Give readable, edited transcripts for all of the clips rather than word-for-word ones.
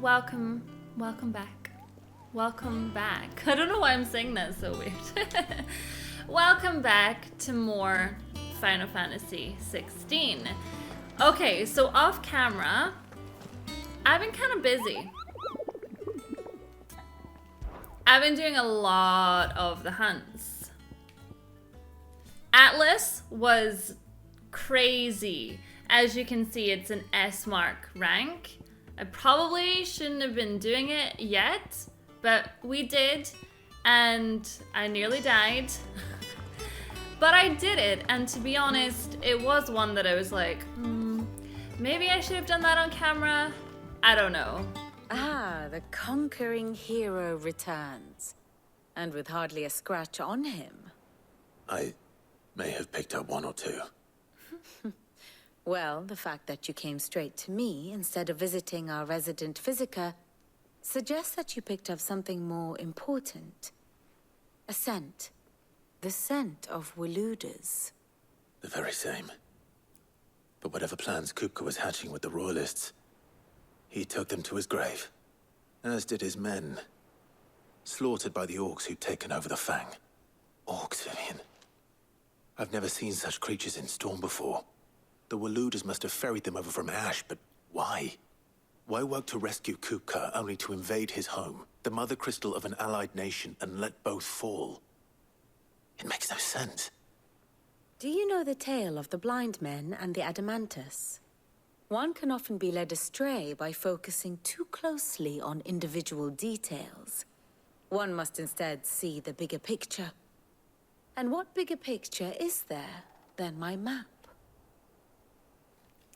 welcome back. Welcome back. I don't know why I'm saying that so weird. Welcome back to more Final Fantasy 16. Okay, so off camera, I've been kind of busy. I've been doing a lot of the hunts. Atlas was crazy. As you can see, it's an S mark rank. I probably shouldn't have been doing it yet, but we did, and I nearly died. But I did it, and to be honest, it was one that I was like, maybe I should have done that on camera. I don't know. Ah, the conquering hero returns. And with hardly a scratch on him. I may have picked up one or two. Well, the fact that you came straight to me instead of visiting our resident physiker suggests that you picked up something more important. A scent. The scent of Waludas. The very same. But whatever plans Kupka was hatching with the Royalists, he took them to his grave. As did his men. Slaughtered by the orcs who'd taken over the Fang. Orcs, Vivian. I've never seen such creatures in Storm before. The Waludas must have ferried them over from Ash, but why? Why work to rescue Kupka only to invade his home, the mother crystal of an allied nation, and let both fall? It makes no sense. Do you know the tale of the blind men and the Adamantus? One can often be led astray by focusing too closely on individual details. One must instead see the bigger picture. And what bigger picture is there than my map?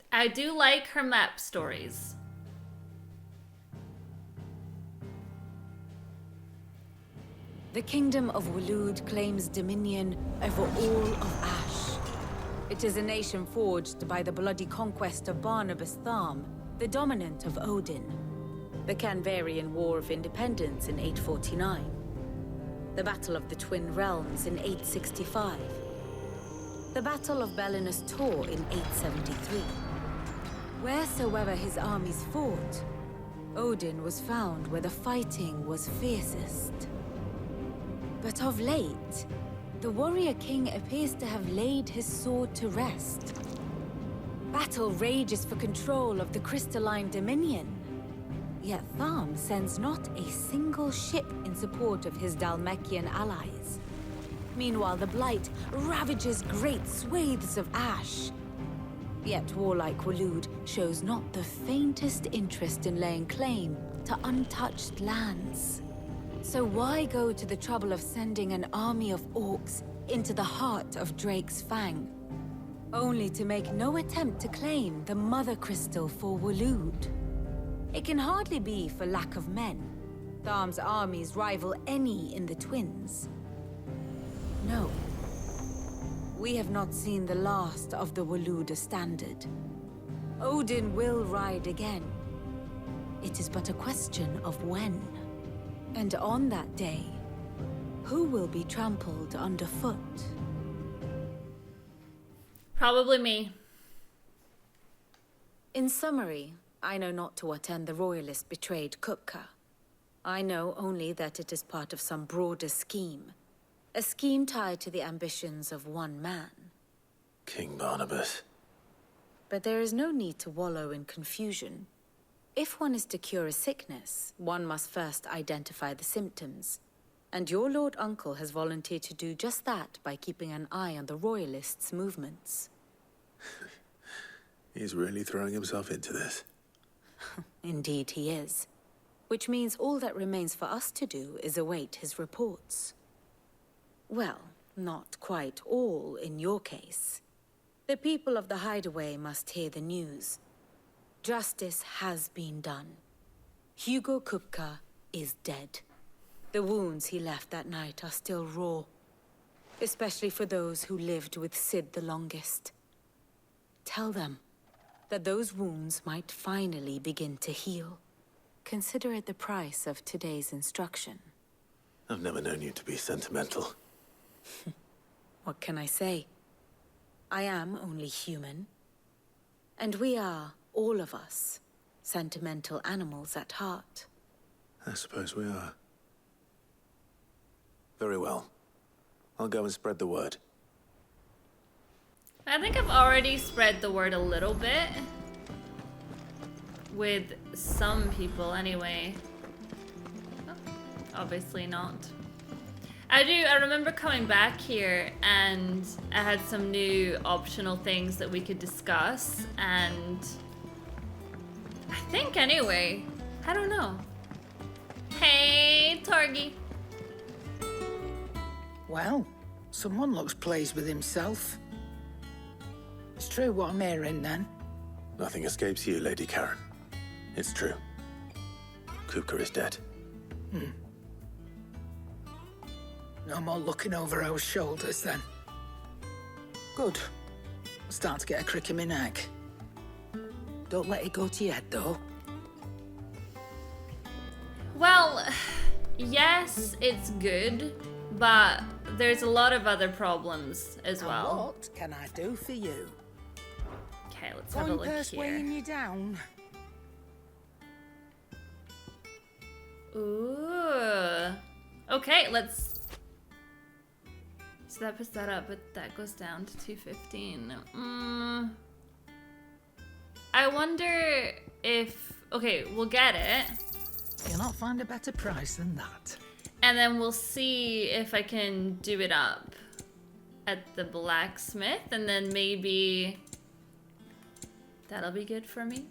I do like her map stories. The kingdom of Waloed claims dominion over all of Ash. It is a nation forged by the bloody conquest of Barnabas Tharm, the dominant of Odin. The Canvarian War of Independence in 849. The Battle of the Twin Realms in 865. The Battle of Belinus Tor in 873. Wheresoever his armies fought, Odin was found where the fighting was fiercest. But of late, the warrior king appears to have laid his sword to rest. Battle rages for control of the crystalline dominion. Yet Tharm sends not a single ship in support of his Dhalmekian allies. Meanwhile, the Blight ravages great swathes of Ash. Yet warlike Waloed shows not the faintest interest in laying claim to untouched lands. So why go to the trouble of sending an army of orcs into the heart of Drake's Fang, only to make no attempt to claim the Mother Crystal for Waloed? It can hardly be for lack of men. Tharm's armies rival any in the Twins. No. We have not seen the last of the Waluda standard. Odin will ride again. It is but a question of when. And on that day, who will be trampled underfoot? Probably me. In summary, I know not to what end the Royalist betrayed Kupka. I know only that it is part of some broader scheme. A scheme tied to the ambitions of one man. King Barnabas. But there is no need to wallow in confusion. If one is to cure a sickness, one must first identify the symptoms. And your Lord Uncle has volunteered to do just that by keeping an eye on the Royalists' movements. He's really throwing himself into this. Indeed he is. Which means all that remains for us to do is await his reports. Well, not quite all in your case. The people of the Hideaway must hear the news. Justice has been done. Hugo Kupka is dead. The wounds he left that night are still raw. Especially for those who lived with Sid the longest. Tell them that those wounds might finally begin to heal. Consider it the price of today's instruction. I've never known you to be sentimental. What can I say? I am only human. And we are, all of us, sentimental animals at heart. I suppose we are. Very well. I'll go and spread the word. I think I've already spread the word a little bit. With some people, anyway. Oh, obviously not. I remember coming back here and I had some new optional things that we could discuss, and I think anyway, I don't know. Hey, Torgi. Well, someone looks pleased with himself. It's true what I'm hearing, then. Nothing escapes you, Lady Karen. It's true. Kupka is dead. No more looking over our shoulders, then. Good. I'm starting to get a crick in my neck. Don't let it go to your head, though. Well, yes, it's good, but there's a lot of other problems as And well. what can I do for you? Okay, let's have a Coin look purse here. weighing you down? Ooh. Okay, let's. So that puts that up, but that goes down to 215. I wonder if. Okay, we'll get it. You'll not find a better price than that. And then we'll see if I can do it up at the blacksmith, and then maybe that'll be good for me.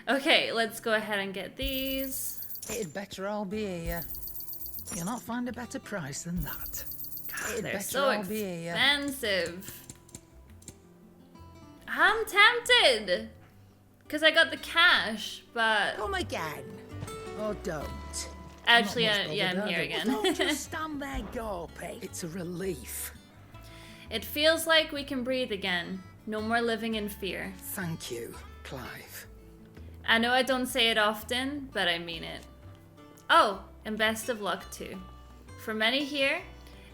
Okay, let's go ahead and get these. It'd better all be here. You'll not find a better price than that. It'd They're better so all be here. expensive. I'm tempted because I got the cash, but Come again. Or don't. actually, Not much yeah, I'm bothered, here are they? again. Don't just stand there gawping. It's a relief. It feels like we can breathe again. No more living in fear. Thank you, Clive. I know I don't say it often, but I mean it. Oh, and best of luck too. For many here,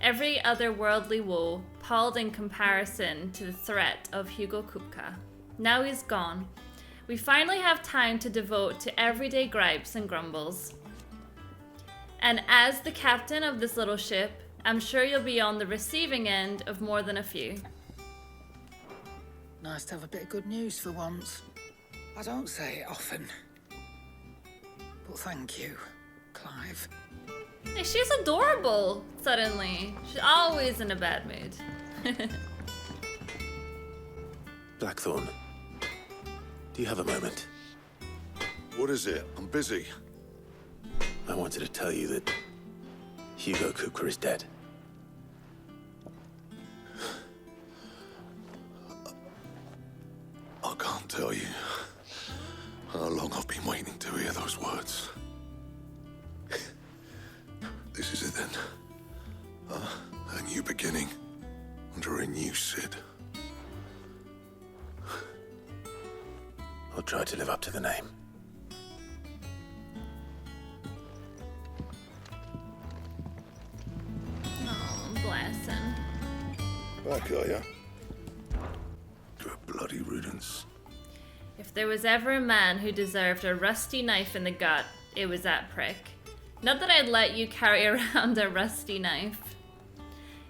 every other worldly woe palled in comparison to the threat of Hugo Kupka. Now he's gone. We finally have time to devote to everyday gripes and grumbles. And as the captain of this little ship, I'm sure you'll be on the receiving end of more than a few. Nice to have a bit of good news for once. I don't say it often. But thank you, Clive. Hey, she's adorable, suddenly. She's always in a bad mood. Blackthorn, do you have a moment? What is it? I'm busy. I wanted to tell you that Hugo Kupka is dead. I can't tell you how long I've been waiting to hear those words. This is it then. A new beginning under a new Sid. I'll try to live up to the name. Oh, bless him. Back, are ya? To a bloody riddance. If there was ever a man who deserved a rusty knife in the gut, it was that prick. Not that I'd let you carry around a rusty knife.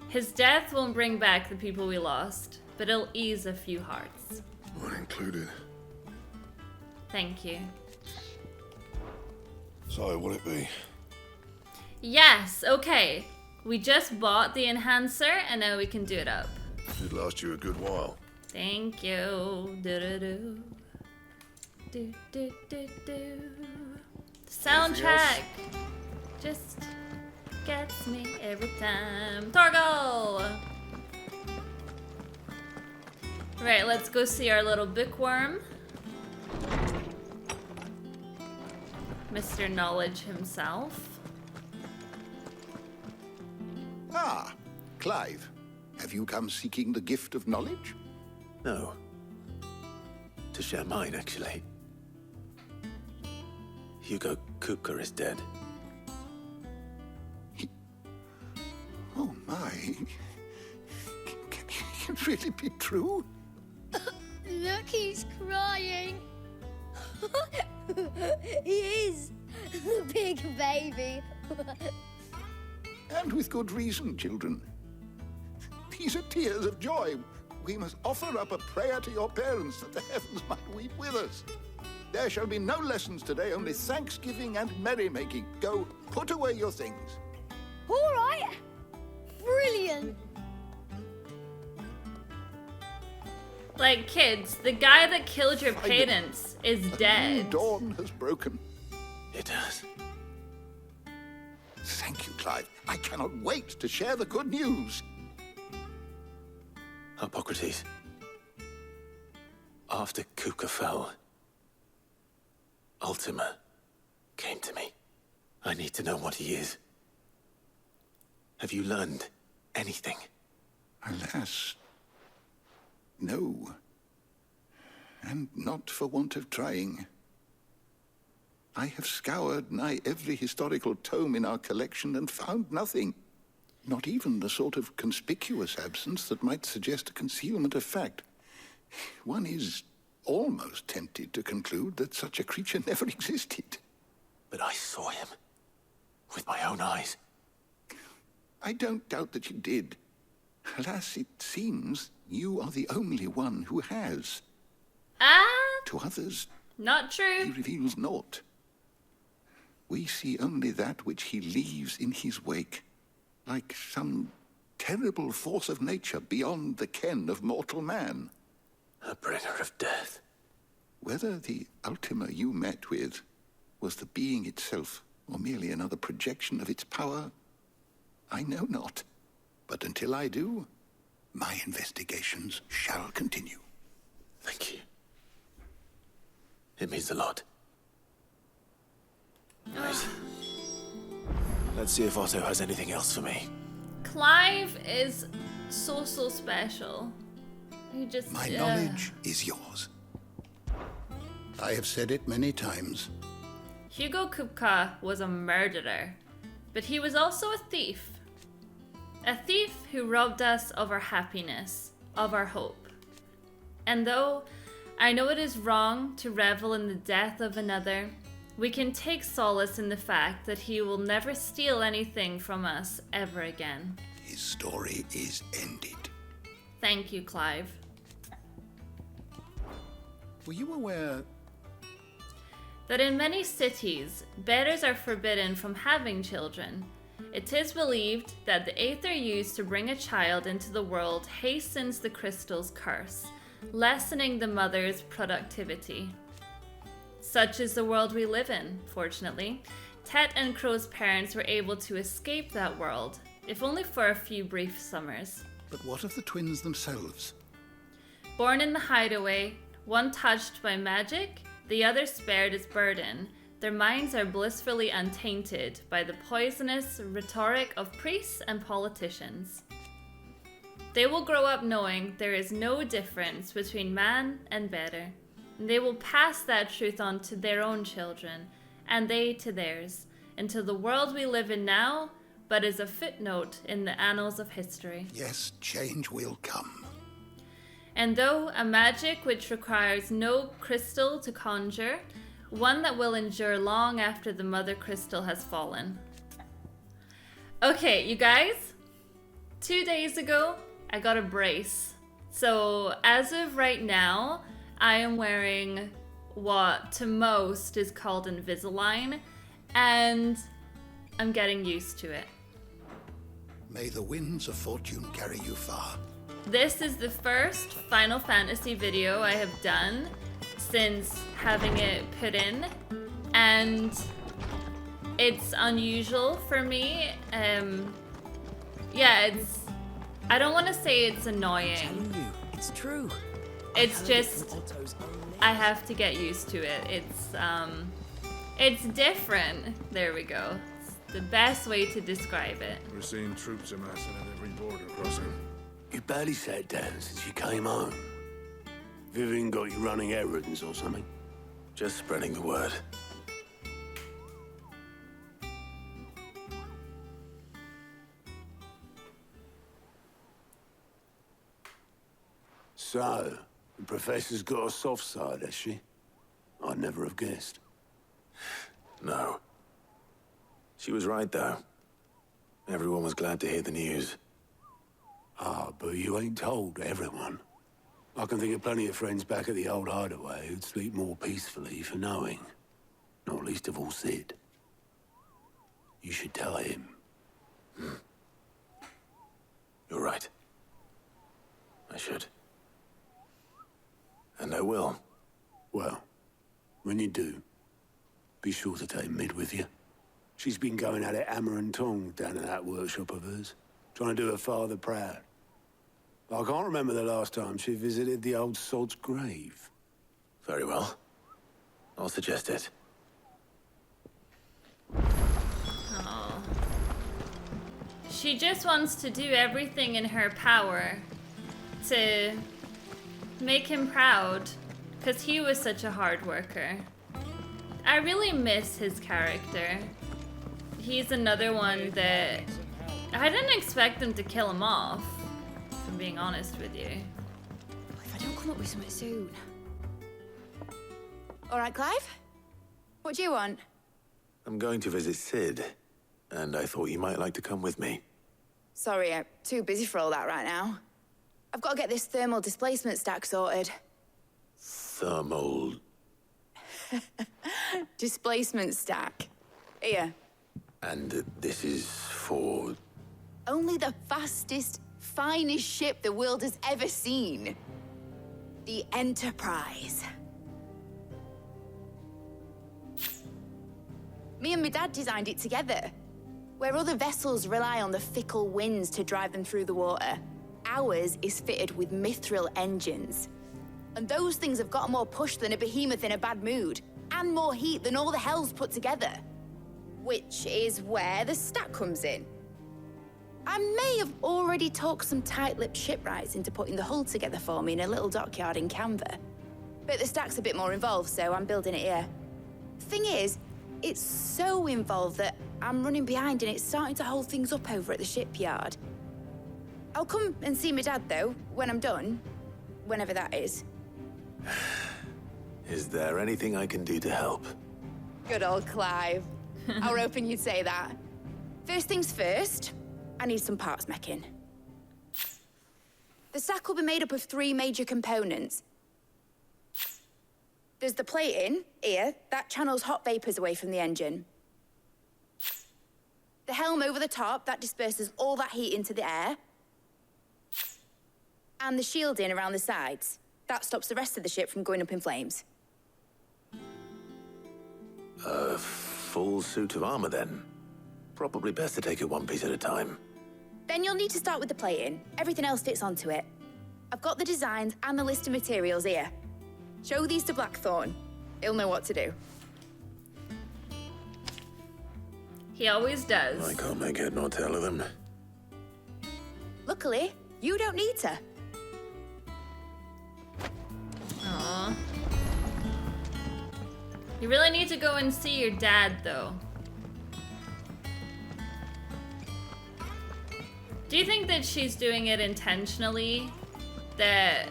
His death won't bring back the people we lost, but it'll ease a few hearts. Mine included. Thank you. So, will it be? Yes, okay. We just bought the enhancer and now we can do it up. It'd last you a good while. Thank you. Do-do-do. Do-do-do-do. Soundtrack just gets me every time. Torgal! Right, let's go see our little bookworm. Mr. Knowledge himself. Ah, Clive. Have you come seeking the gift of knowledge? No. To share mine, actually. Hugo Kupka is dead. Oh my. Can it really be true? Look, he's crying. He is the big baby. And with good reason, children. These are tears of joy. We must offer up a prayer to your parents that the heavens might weep with us. There shall be no lessons today, only thanksgiving and merrymaking. Go, put away your things. All right. Brilliant. Like, kids, the guy that killed your Finally, parents is A new dead. dawn has broken. It has. Thank you, Clive. I cannot wait to share the good news. Hippocrates. After Kuka fell, Ultima came to me. I need to know what he is. Have you learned anything? Alas, no. And not for want of trying. I have scoured nigh every historical tome in our collection and found nothing. Not even the sort of conspicuous absence that might suggest a concealment of fact. One is almost tempted to conclude that such a creature never existed. But I saw him. With my own eyes. I don't doubt that you did. Alas, it seems you are the only one who has. To others, Not he true. reveals naught. We see only that which he leaves in his wake, like some terrible force of nature beyond the ken of mortal man. A bringer of death. Whether the Ultima you met with was the being itself, or merely another projection of its power, I know not. But until I do, my investigations shall continue. Thank you. It means a lot. Right. Let's see if Otto has anything else for me. Clive is so special. He just... My knowledge is yours. I have said it many times. Hugo Kupka was a murderer, but he was also a thief. A thief who robbed us of our happiness, of our hope. And though I know it is wrong to revel in the death of another, we can take solace in the fact that he will never steal anything from us ever again. His story is ended. Thank you, Clive. Were you aware That in many cities, bears are forbidden from having children. It is believed that the aether used to bring a child into the world hastens the crystal's curse, lessening the mother's productivity. Such is the world we live in, fortunately. Tet and Crow's parents were able to escape that world, if only for a few brief summers. But what of the twins themselves? Born in the hideaway, one touched by magic, the other spared its burden. Their minds are blissfully untainted by the poisonous rhetoric of priests and politicians. They will grow up knowing there is no difference between man and better. And they will pass that truth on to their own children, and they to theirs, until the world we live in now but is a footnote in the annals of history. Yes, change will come. And though a magic which requires no crystal to conjure, one that will endure long after the mother crystal has fallen. Okay, you guys, 2 days ago, I got a brace. So as of right now, I am wearing what to most is called Invisalign, and I'm getting used to it. May the winds of fortune carry you far. This is the first Final Fantasy video I have done since having it put in, and it's unusual for me. Yeah, I don't want to say it's annoying. Telling you, it's true. It's just, I have to get used to it. It's different. There we go. It's the best way to describe it. We're seeing troops amassing at every border crossing. You barely sat down since you came home. Vivian got you running errands or something? Just spreading the word. So, the professor's got a soft side, has she? I'd never have guessed. No. She was right, though. Everyone was glad to hear the news. Ah, but you ain't told everyone. I can think of plenty of friends back at the old hideaway who'd sleep more peacefully for knowing. Not least of all Sid. You should tell him. You're right. I should. And I will. Well, when you do, be sure to take Mid with you. She's been going at it hammer and tongs down at that workshop of hers, trying to do her father proud. I can't remember the last time she visited the old sod's grave. Very well. I'll suggest it. Oh. She just wants to do everything in her power to make him proud, because he was such a hard worker. I really miss his character. He's another one that I didn't expect them to kill him off, if I'm being honest with you. If I don't come up with something soon. All right, Clive? What do you want? I'm going to visit Sid, and I thought you might like to come with me. Sorry, I'm too busy for all that right now. I've got to get this thermal displacement stack sorted. Thermal... Displacement stack. Here. And this is for... Only the fastest, finest ship the world has ever seen. The Enterprise. Me and my dad designed it together. Where other vessels rely on the fickle winds to drive them through the water, ours is fitted with mithril engines. And those things have got more push than a behemoth in a bad mood, and more heat than all the hells put together. Which is where the stack comes in. I may have already talked some tight-lipped shipwrights into putting the hull together for me in a little dockyard in Canva. But the stack's a bit more involved, so I'm building it here. Thing is, it's so involved that I'm running behind and it's starting to hold things up over at the shipyard. I'll come and see my dad, though, when I'm done. Whenever that is. Is there anything I can do to help? Good old Clive. I was hoping you'd say that. First things first, I need some parts meching. The stack will be made up of 3 major components. There's the plating, here, that channels hot vapors away from the engine. The helm over the top, that disperses all that heat into the air. And the shielding around the sides. That stops the rest of the ship from going up in flames. A full suit of armor, then? Probably best to take it one piece at a time. Then you'll need to start with the plating. Everything else fits onto it. I've got the designs and the list of materials here. Show these to Blackthorn. He'll know what to do. He always does. I can't make head nor tail of them. Luckily, you don't need to. Aww. You really need to go and see your dad, though. Do you think that she's doing it intentionally? That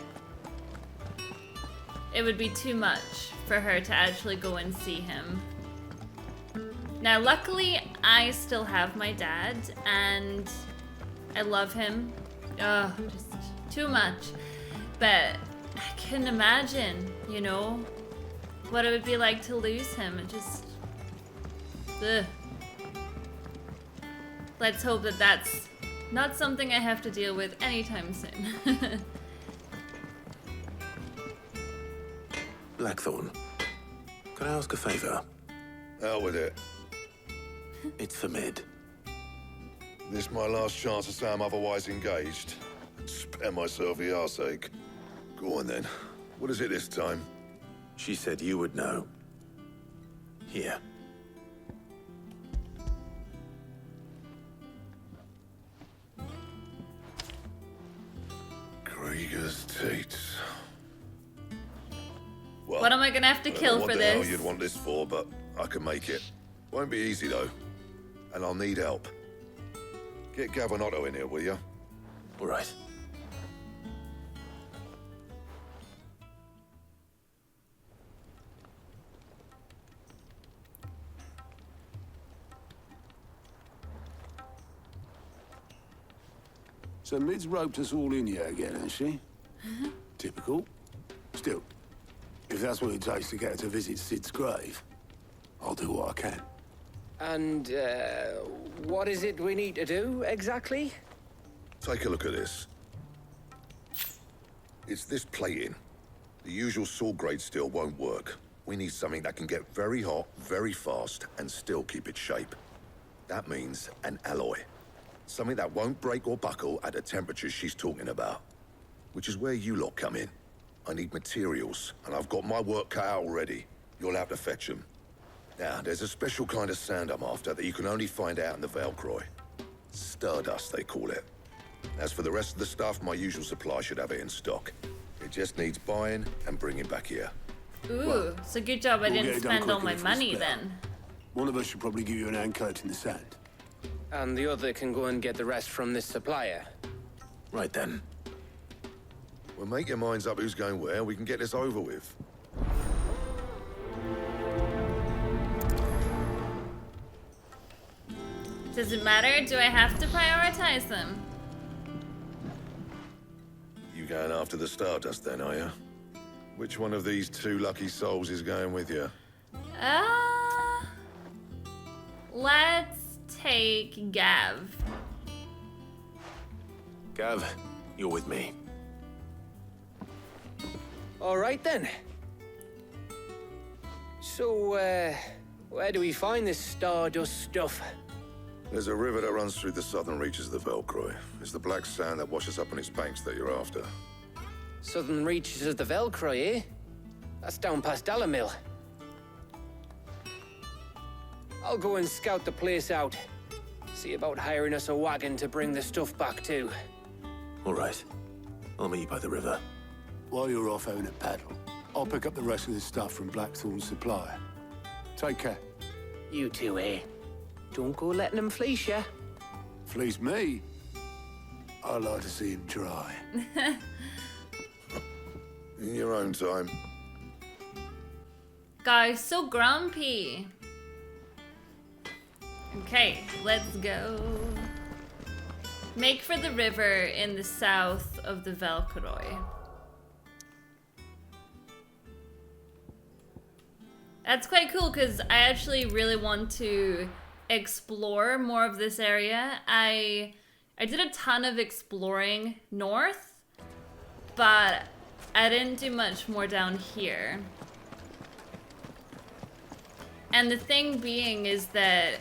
it would be too much for her to actually go and see him? Now, luckily, I still have my dad, and I love him. Oh, just too much. But I can imagine, you know, what it would be like to lose him. It just... Ugh. Let's hope that that's not something I have to deal with anytime soon. Blackthorn, can I ask a favor? Out with it. It's for Mid. This my last chance to say I'm otherwise engaged. Spare myself the arseache. Go on then. What is it this time? She said you would know. Here. Krieger's Tates. Well, What am I gonna have to kill for what the hell this? you'd want this for, but I can make it. Won't be easy though, and I'll need help. Get Gavin in here, will you? All right. So Mid's roped us all in here again, has she? Typical. Still, if that's what it takes to get her to visit Sid's grave, I'll do what I can. And, what is it we need to do, exactly? Take a look at this. It's this plating. The usual sword grade steel won't work. We need something that can get very hot, very fast, and still keep its shape. That means an alloy. Something that won't break or buckle at the temperatures she's talking about. Which is where you lot come in. I need materials, and I've got my work cut out already. You'll have to fetch them. Now, there's a special kind of sand I'm after that you can only find out in the Velcroy. Stardust, they call it. As for the rest of the stuff, my usual supply should have it in stock. It just needs buying and bringing back here. Ooh, so good job I We'll get didn't it done spend all my quickly if we money split up. then. One of us should probably give you an hand coat in the sand. And the other can go and get the rest from this supplier. Right then. Well, make your minds up who's going where, we can get this over with. Does it matter? Do I have to prioritize them? You going after the Stardust then, are you? Which one of these two lucky souls is going with you? Let's take Gav. Gav, you're with me. All right, then. So, where do we find this Stardust stuff? There's a river that runs through the southern reaches of the Velcroy. It's the black sand that washes up on its banks that you're after. Southern reaches of the Velcroy, eh? That's down past Dalamil. I'll go and scout the place out. See about hiring us a wagon to bring the stuff back to. All right. I'll meet you by the river. While you're off having a paddle, I'll pick up the rest of the stuff from Blackthorn's supplier. Take care. You two, eh? Don't go letting him fleece ya. Fleece me? I'd like to see him try. In your own time. Guys, so grumpy. Okay, let's go. Make for the river in the south of the Velcroy. That's quite cool because I actually really want to explore more of this area. I did a ton of exploring north, but I didn't do much more down here. And the thing being is that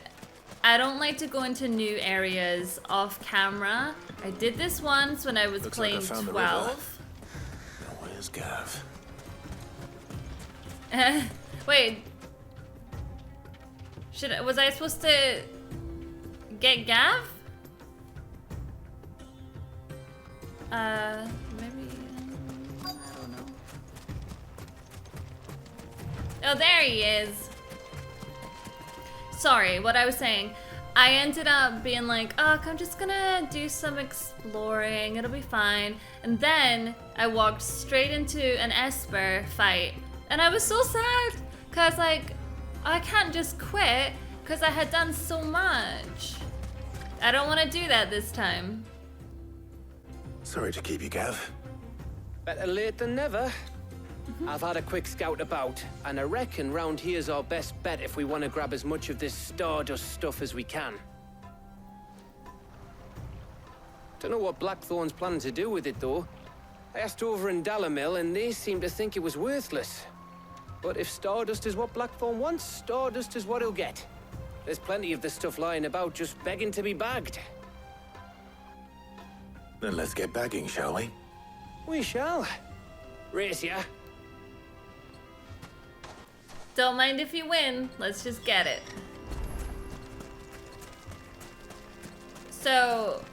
I don't like to go into new areas off camera. I did this once when I was Looks like I playing found the 12. Now, where's Gav? Wait. Was I supposed to get Gav? Maybe, I don't know. Oh, there he is. Sorry, what I was saying. I ended up being like, oh, I'm just gonna do some exploring, it'll be fine. And then I walked straight into an Esper fight. And I was so sad, cause like, I can't just quit, cause I had done so much. I don't wanna do that this time. Sorry to keep you, Gav. Better late than never. I've had a quick scout about, and I reckon round here's our best bet if we want to grab as much of this Stardust stuff as we can. Don't know what Blackthorn's planning to do with it, though. I asked over in Dalamil, and they seem to think it was worthless. But if Stardust is what Blackthorn wants, Stardust is what he'll get. There's plenty of this stuff lying about, just begging to be bagged. Then let's get bagging, shall we? We shall. Race ya. Don't mind if you win, let's just get it. So,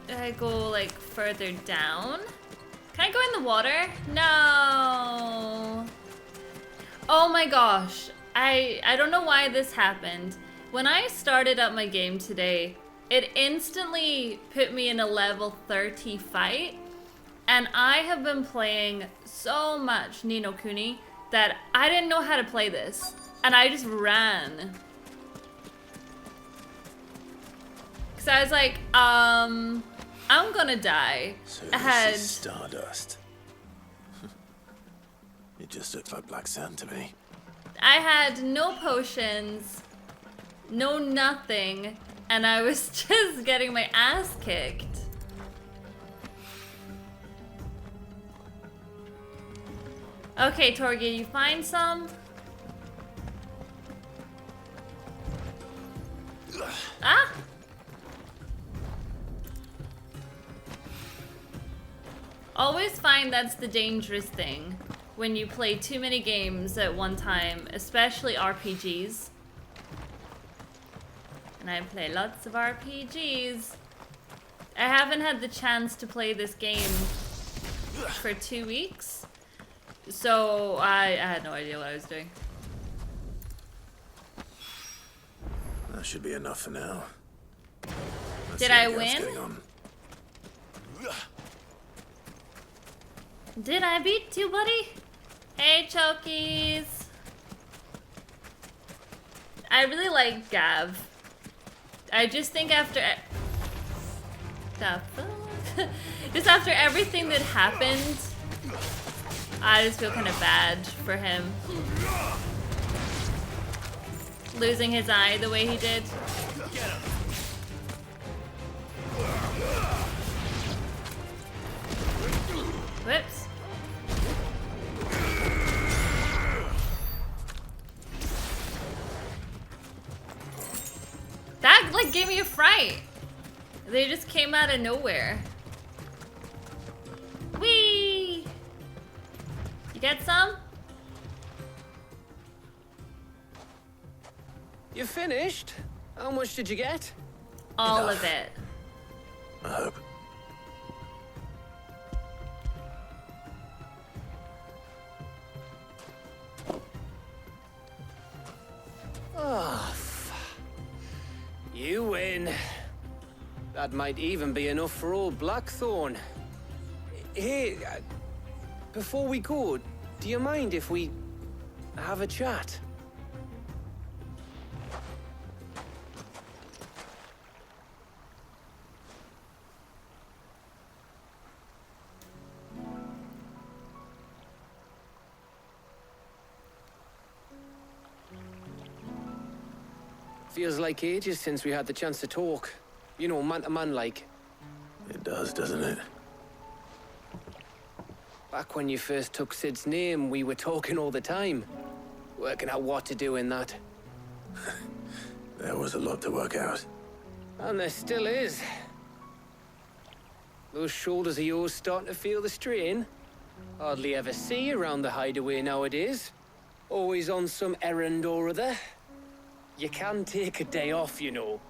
did I go like further down? Can I go in the water? No. Oh my gosh, I don't know why this happened. When I started up my game today, it instantly put me in a level 30 fight. And I have been playing so much Ni no Kuni that I didn't know how to play this. And I just ran. Cause I was like, I'm gonna die. So I this had is Stardust. It just looks like black sand to me. I had no potions, no nothing, and I was just getting my ass kicked. Okay, Torgi, you find some? Ah! Always find that's the dangerous thing when you play too many games at one time, especially RPGs. And I play lots of RPGs. I haven't had the chance to play this game for 2 weeks, so I had no idea what I was doing. That should be enough for now. Let's Did see I how Gav's win? getting on. Did I beat you, buddy? Hey, Chokies. I really like Gav. I just think after... The fuck? Just after everything that happened, I just feel kind of bad for him. Losing his eye the way he did. Whoops. That like gave me a fright. They just came out of nowhere. Whee! You get some? You finished? How much did you get? All of it. I hope. Oh, you win. That might even be enough for old Blackthorn. Hey, before we go, do you mind if we have a chat? Feels like ages since we had the chance to talk. You know, man to man like. It does, doesn't it? Back when you first took Sid's name, we were talking all the time. Working out what to do in that. There was a lot to work out. And there still is. Those shoulders of yours starting to feel the strain. Hardly ever see you around the hideaway nowadays. Always on some errand or other. You can take a day off, you know.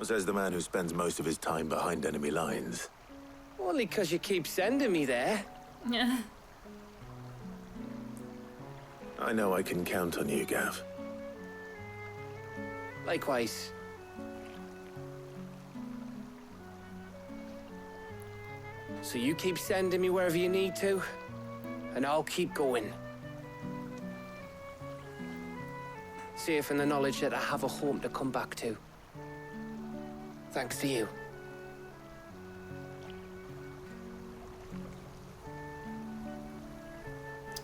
Says the man who spends most of his time behind enemy lines. Only 'cause you keep sending me there. Yeah. I know I can count on you, Gav. Likewise. So you keep sending me wherever you need to, and I'll keep going. Safe in the knowledge that I have a home to come back to. Thanks to you.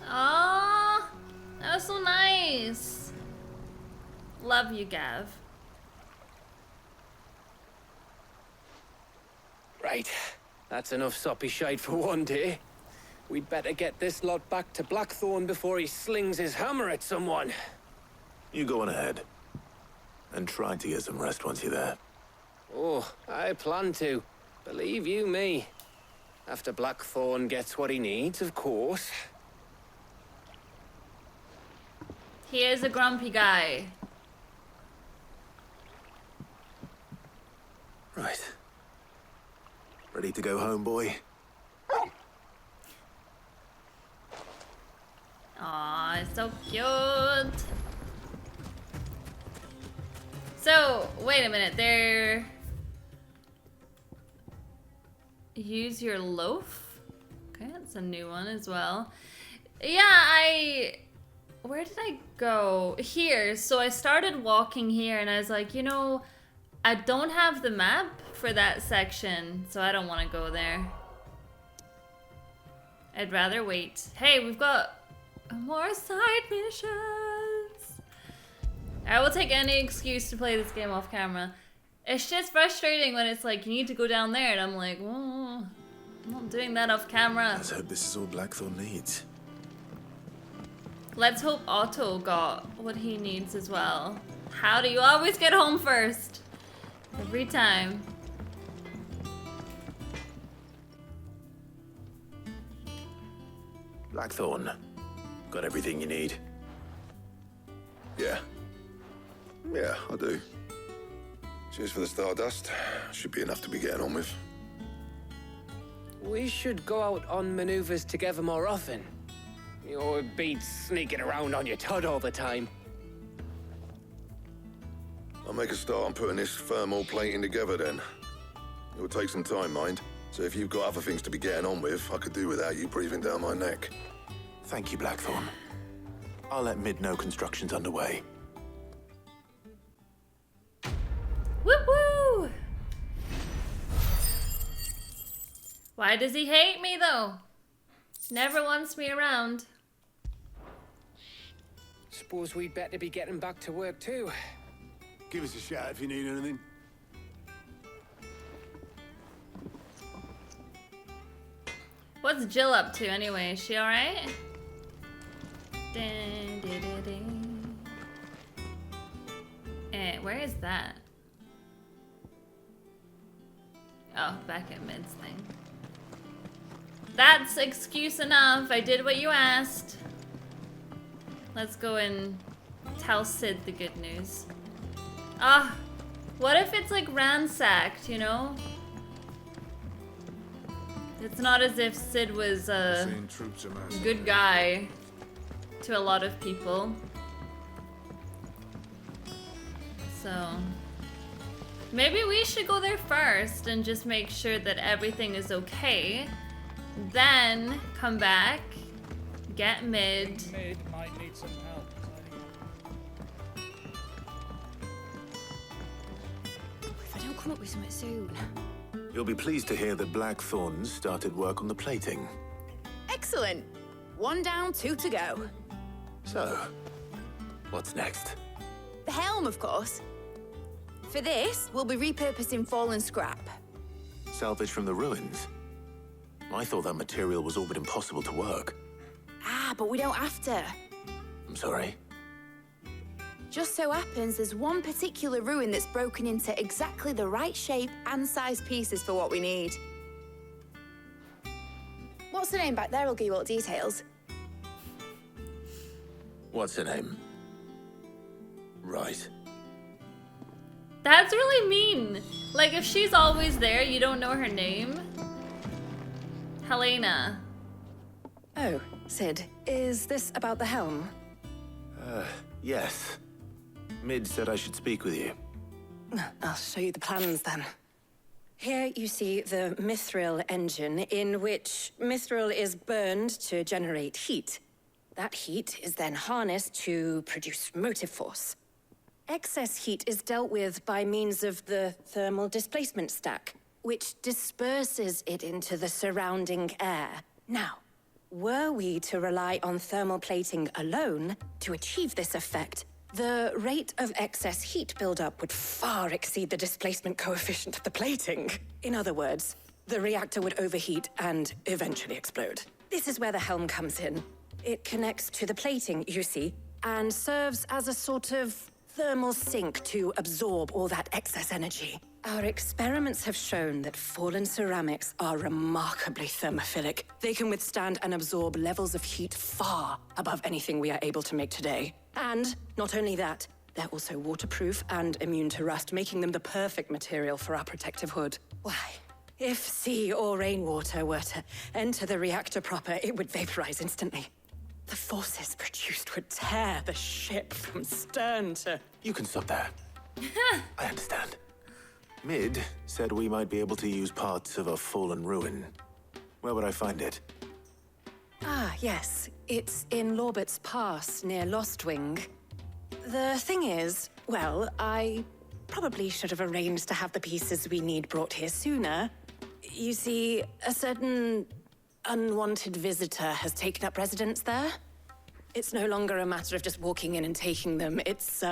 Aww, that was so nice. Love you, Gav. Right, that's enough soppy shite for one day. We'd better get this lot back to Blackthorn before he slings his hammer at someone. You go on ahead. And try to get some rest once you're there. Oh, I plan to. Believe you me. After Blackthorn gets what he needs, of course. He is a grumpy guy. Right. Ready to go home, boy? Aw, it's so cute. So, wait a minute, there... Use your loaf? Okay, that's a new one as well. Yeah, where did I go? Here. So I started walking here and I was like, you know, I don't have the map for that section, so I don't want to go there. I'd rather wait. Hey, we've got more side missions. I will take any excuse to play this game off camera. It's just frustrating when it's like, you need to go down there, and I'm like, oh, I'm not doing that off camera. Let's hope this is all Blackthorn needs. Let's hope Otto got what he needs as well. How do you always get home first? Every time. Blackthorn, got everything you need? Yeah. Yeah, I do. Cheers for the Stardust. Should be enough to be getting on with. We should go out on maneuvers together more often. You'll be sneaking around on your tud all the time. I'll make a start on putting this thermal plating together then. It will take some time, mind. So if you've got other things to be getting on with, I could do without you breathing down my neck. Thank you, Blackthorn. I'll let Mid know construction's underway. Woo-woo! Why does he hate me, though? Never wants me around. Suppose we'd better be getting back to work too. Give us a shout if you need anything. What's Jill up to anyway? Is she alright? Where is that? Oh, back at Mid's thing. That's excuse enough. I did what you asked. Let's go and tell Sid the good news. Ah, what if it's like ransacked, you know? It's not as if Sid was a good guy to a lot of people. So maybe we should go there first and just make sure that everything is okay. Then come back, get Mid. Mid might need some help. If I don't come up with something soon. You'll be pleased to hear that Blackthorn's started work on the plating. Excellent. 1 down, 2 to go. So, what's next? The helm, of course. For this, we'll be repurposing fallen scrap. Salvage from the ruins? I thought that material was all but impossible to work. Ah, but we don't have to. I'm sorry. Just so happens there's one particular ruin that's broken into exactly the right shape and size pieces for what we need. What's the name back there? I'll give you all the details. What's her name? Right. That's really mean. Like, if she's always there, you don't know her name. Helena. Oh, Sid, is this about the helm? Yes. Mid said I should speak with you. I'll show you the plans then. Here you see the mithril engine, in which mithril is burned to generate heat. That heat is then harnessed to produce motive force. Excess heat is dealt with by means of the thermal displacement stack, which disperses it into the surrounding air. Now, were we to rely on thermal plating alone to achieve this effect, the rate of excess heat buildup would far exceed the displacement coefficient of the plating. In other words, the reactor would overheat and eventually explode. This is where the helm comes in. It connects to the plating, you see, and serves as a sort of thermal sink to absorb all that excess energy. Our experiments have shown that fallen ceramics are remarkably thermophilic. They can withstand and absorb levels of heat far above anything we are able to make today. And not only that, they're also waterproof and immune to rust, making them the perfect material for our protective hood. Why, if sea or rainwater were to enter the reactor proper, it would vaporize instantly. The forces produced would tear the ship from stern to... You can stop there. I understand. Mid said we might be able to use parts of a fallen ruin. Where would I find it? Ah, yes. It's in Lorbert's Pass, near Lostwing. The thing is, well, I probably should have arranged to have the pieces we need brought here sooner. You see, a certain unwanted visitor has taken up residence there. It's no longer a matter of just walking in and taking them. It's,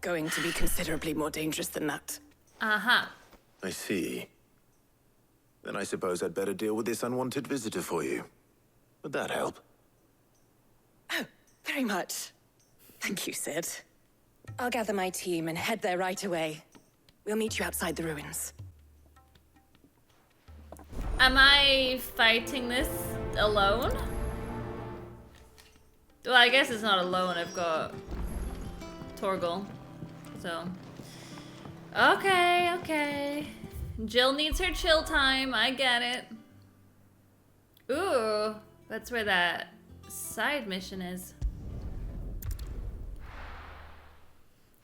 going to be considerably more dangerous than that. Uh-huh. I see. Then I suppose I'd better deal with this unwanted visitor for you. Would that help? Oh, very much. Thank you, Sid. I'll gather my team and head there right away. We'll meet you outside the ruins. Am I fighting this alone? Well, I guess it's not alone. I've got Torgal. So. Okay, okay. Jill needs her chill time. I get it. Ooh, that's where that side mission is.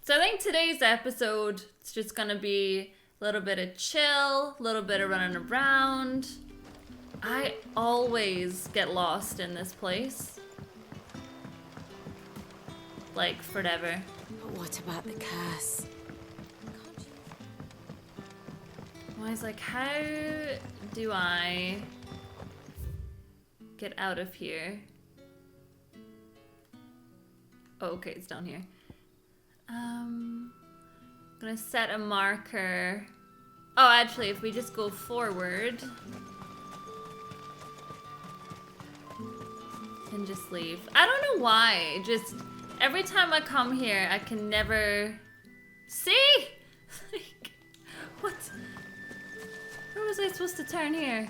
So I think today's episode is just gonna be a little bit of chill, a little bit of running around. I always get lost in this place. Like, forever. But what about the curse? I was like, how do I get out of here? Oh, okay, it's down here. I'm gonna set a marker. Oh, actually, if we just go forward and just leave. I don't know why. Just every time I come here, I can never see. Like, what? Where was I supposed to turn here?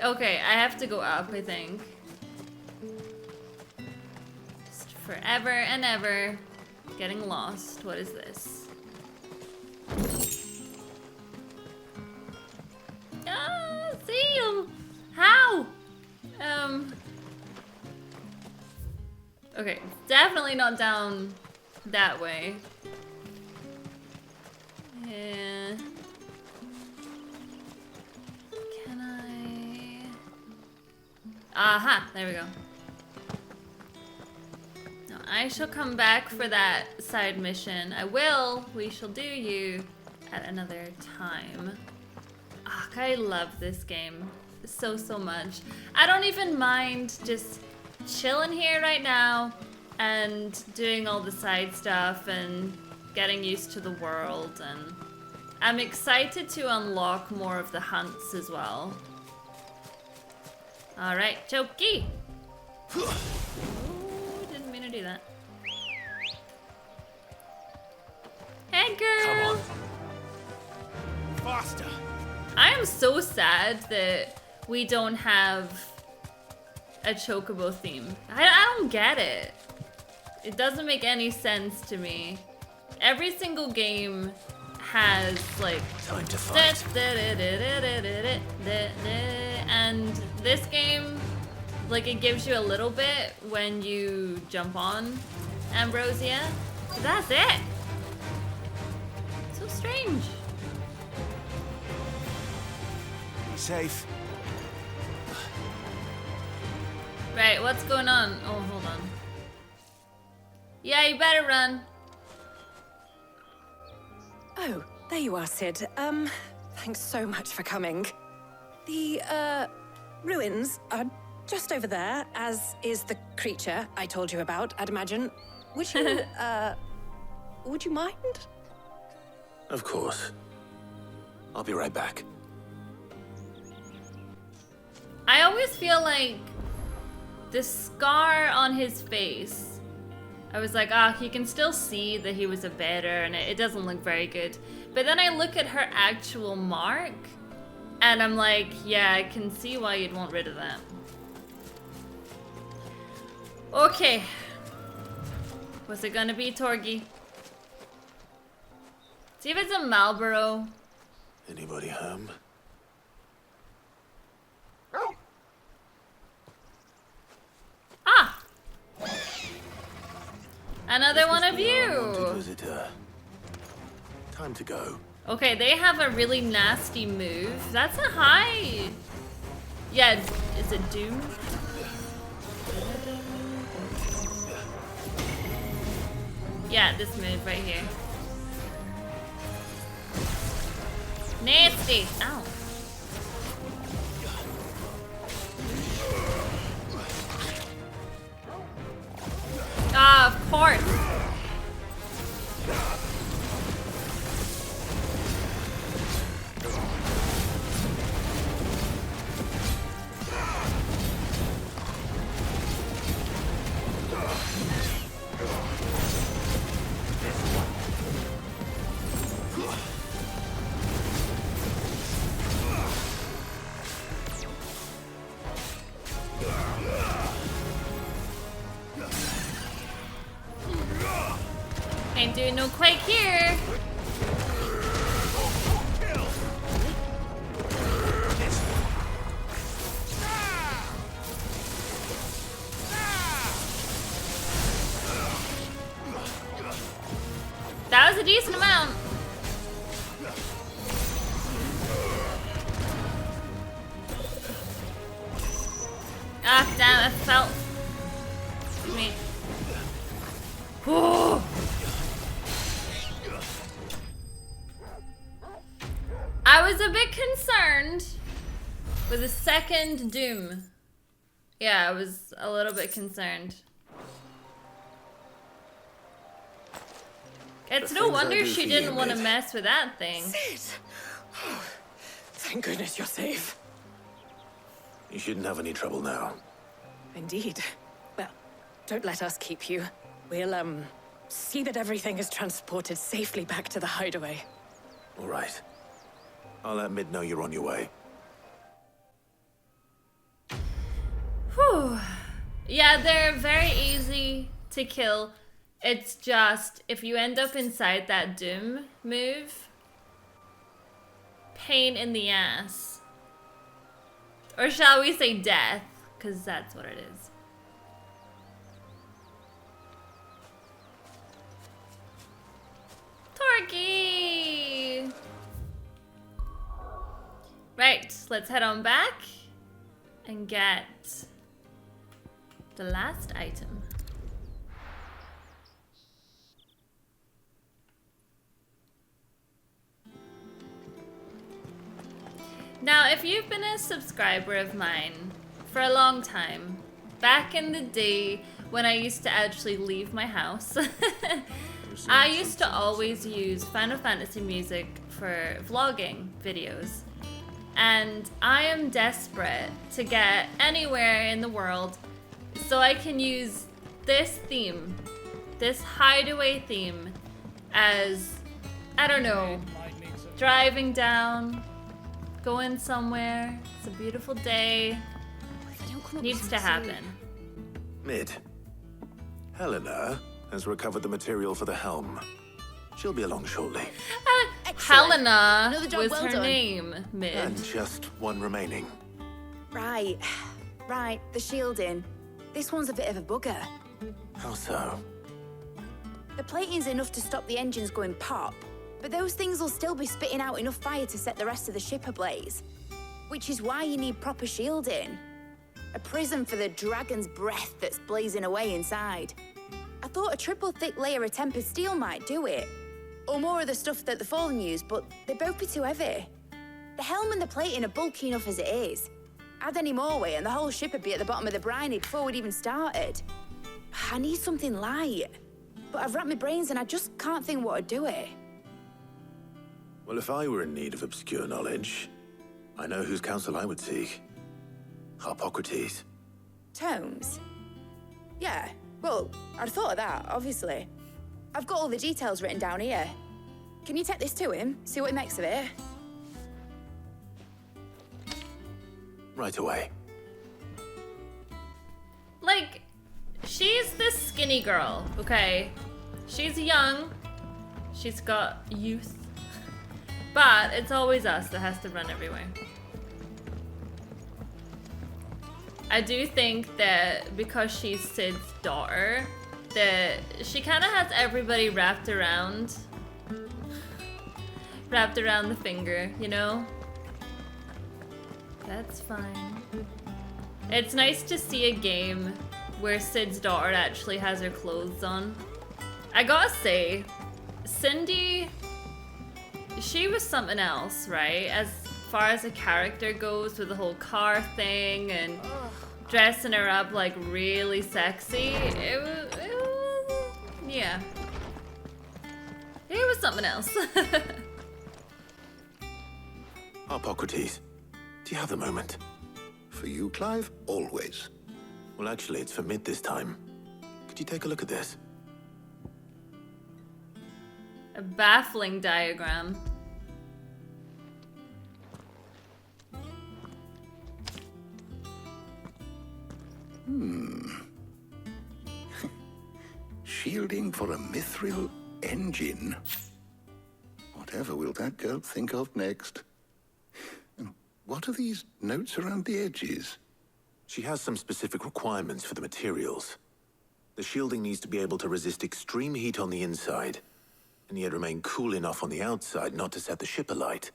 Okay, I have to go up, I think. Just forever and ever getting lost. What is this? Ah, seal! How? Okay, definitely not down that way. Yeah. Can I? Aha, there we go. Now I shall come back for that side mission. I will. We shall do you at another time. Ah, I love this game so much. I don't even mind just chilling here right now and doing all the side stuff and getting used to the world, and I'm excited to unlock more of the hunts as well. Alright, Choki! Ooh, didn't mean to do that. Hey girl! Come on. Faster! I am so sad that we don't have a Chocobo theme. I don't get it. It doesn't make any sense to me. Every single game has like time to fight. And this game, like, it gives you a little bit when you jump on Ambrosia. But that's it. So strange. Safe. Right, what's going on? Oh, hold on. Yeah, you better run. Oh, there you are, Sid. Thanks so much for coming. The, ruins are just over there, as is the creature I told you about, I'd imagine. Would you, would you mind? Of course. I'll be right back. I always feel like the scar on his face, I was like, ah, you can still see that he was a better, and it doesn't look very good. But then I look at her actual mark, and I'm like, yeah, I can see why you'd want rid of that. Okay. What's it gonna be, Torgi? See if it's a Marlboro. Anybody home? Ah! Another one of you! Visitor. Time to go. Okay, they have a really nasty move. That's a high... Yeah, is it Doom? Yeah, this move right here. Nasty! Ow. Ah, of course. Ain't doing no quake here. That was a decent amount. Ah, damn, it felt me. Whew. I was a bit concerned with the second Doom. Yeah, I was a little bit concerned. It's no wonder she didn't want to mess with that thing. Sid! Oh, thank goodness you're safe. You shouldn't have any trouble now. Indeed. Well, don't let us keep you. We'll, see that everything is transported safely back to the hideaway. All right. I'll let Mid know you're on your way. Whew. Yeah, they're very easy to kill. It's just, if you end up inside that Doom move, pain in the ass. Or shall we say death, because that's what it is. Torky! Right, let's head on back and get the last item. Now, if you've been a subscriber of mine for a long time, back in the day when I used to actually leave my house, I used to always use Final Fantasy music for vlogging videos. And I am desperate to get anywhere in the world so I can use this theme, this hideaway theme, as, I don't know, driving down, going somewhere. It's a beautiful day. Needs to happen. Mid. Helena has recovered the material for the helm. She'll be along shortly. Helena was well her done. name, Mid. And just one remaining. Right. Right, the shielding. This one's a bit of a bugger. How so? The plating's enough to stop the engines going pop, but those things will still be spitting out enough fire to set the rest of the ship ablaze. Which is why you need proper shielding. A prism for the dragon's breath that's blazing away inside. I thought a triple thick layer of tempered steel might do it. Or more of the stuff that the Fallen use, but they'd both be too heavy. The helm and the plating are bulky enough as it is. Add any more weight and the whole ship would be at the bottom of the briny before we'd even started. I need something light. But I've racked my brains and I just can't think what would do it. Well, if I were in need of obscure knowledge, I know whose counsel I would seek. Harpocrates. Tomes? Yeah, well, I'd thought of that, obviously. I've got all the details written down here. Can you take this to him, see what he makes of it? Right away. Like, she's this skinny girl, okay? She's young. She's got youth. But it's always us that has to run everywhere. I do think that because she's Sid's daughter, that she kind of has everybody wrapped around the finger, you know? That's fine. It's nice to see a game where Sid's daughter actually has her clothes on. I gotta say, Cindy, she was something else, right? As far as a character goes, with the whole car thing and dressing her up like really sexy. It was yeah. It was something else. Hippocrates, do you have a moment? For you, Clive, always. Well, actually, it's for mid this time. Could you take a look at this? A baffling diagram. Shielding for a mithril engine. Whatever will that girl think of next? And what are these notes around the edges? She has some specific requirements for the materials. The shielding needs to be able to resist extreme heat on the inside, and yet remain cool enough on the outside not to set the ship alight,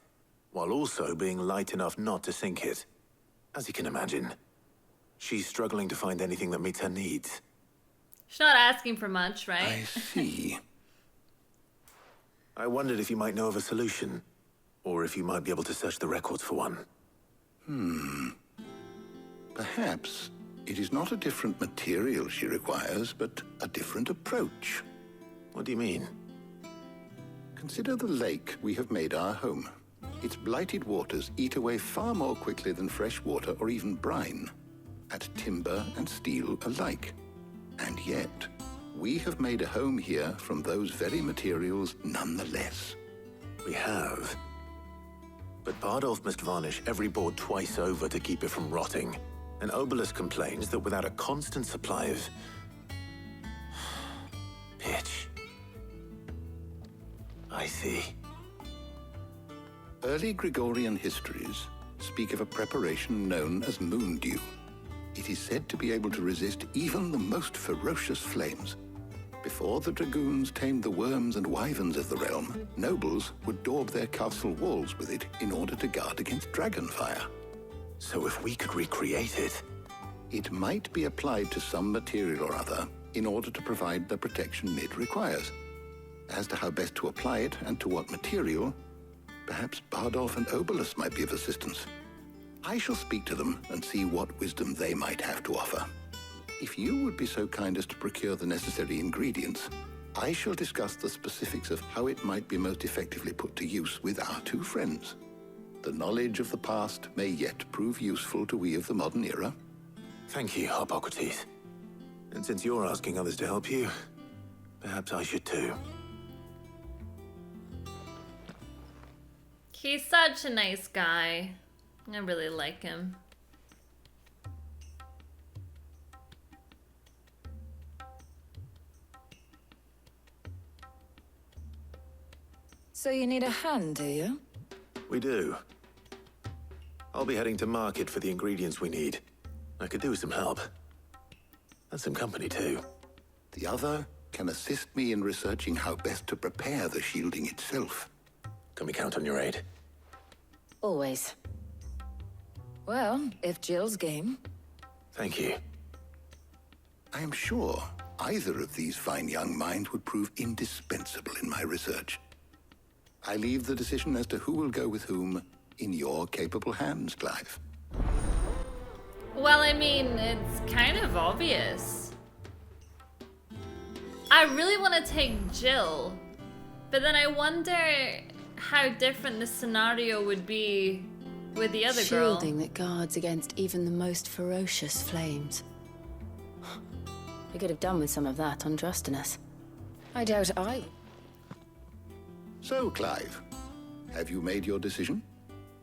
while also being light enough not to sink it. As you can imagine, she's struggling to find anything that meets her needs. She's not asking for much, right? I see. I wondered if you might know of a solution, or if you might be able to search the records for one. Perhaps it is not a different material she requires, but a different approach. What do you mean? Consider the lake we have made our home. Its blighted waters eat away far more quickly than fresh water or even brine, at timber and steel alike. And yet, we have made a home here from those very materials nonetheless. We have. But Bardolph must varnish every board twice over to keep it from rotting. And Obelisk complains that without a constant supply of pitch. I see. Early Gregorian histories speak of a preparation known as moon dew. It is said to be able to resist even the most ferocious flames. Before the dragoons tamed the worms and wyverns of the realm, nobles would daub their castle walls with it in order to guard against dragon fire. So if we could recreate it... It might be applied to some material or other in order to provide the protection it requires. As to how best to apply it and to what material, perhaps Bardolph and Obelisk might be of assistance. I shall speak to them and see what wisdom they might have to offer. If you would be so kind as to procure the necessary ingredients, I shall discuss the specifics of how it might be most effectively put to use with our two friends. The knowledge of the past may yet prove useful to we of the modern era. Thank you, Hippocrates. And since you're asking others to help you, perhaps I should too. He's such a nice guy. I really like him. So you need a hand, do you? We do. I'll be heading to market for the ingredients we need. I could do with some help. And some company too. The other can assist me in researching how best to prepare the shielding itself. Can we count on your aid? Always. Well, if Jill's game. Thank you. I am sure either of these fine young minds would prove indispensable in my research. I leave the decision as to who will go with whom in your capable hands, Clive. Well, I mean, it's kind of obvious. I really want to take Jill, but then I wonder how different the scenario would be with the other girl. Shielding that guards against even the most ferocious flames. I could have done with some of that on Drustinus. I doubt I... So, Clive, have you made your decision?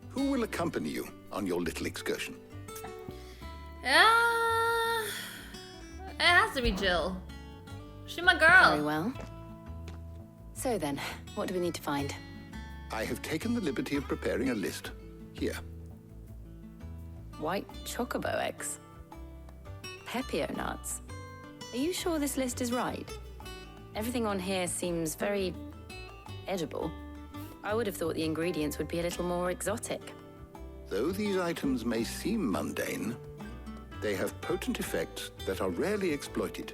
Who will accompany you on your little excursion? It has to be Jill. She's my girl. Very well. So then, what do we need to find? I have taken the liberty of preparing a list. Here. White chocobo eggs. Pepio nuts. Are you sure this list is right? Everything on here seems very edible. I would have thought the ingredients would be a little more exotic. Though these items may seem mundane, they have potent effects that are rarely exploited.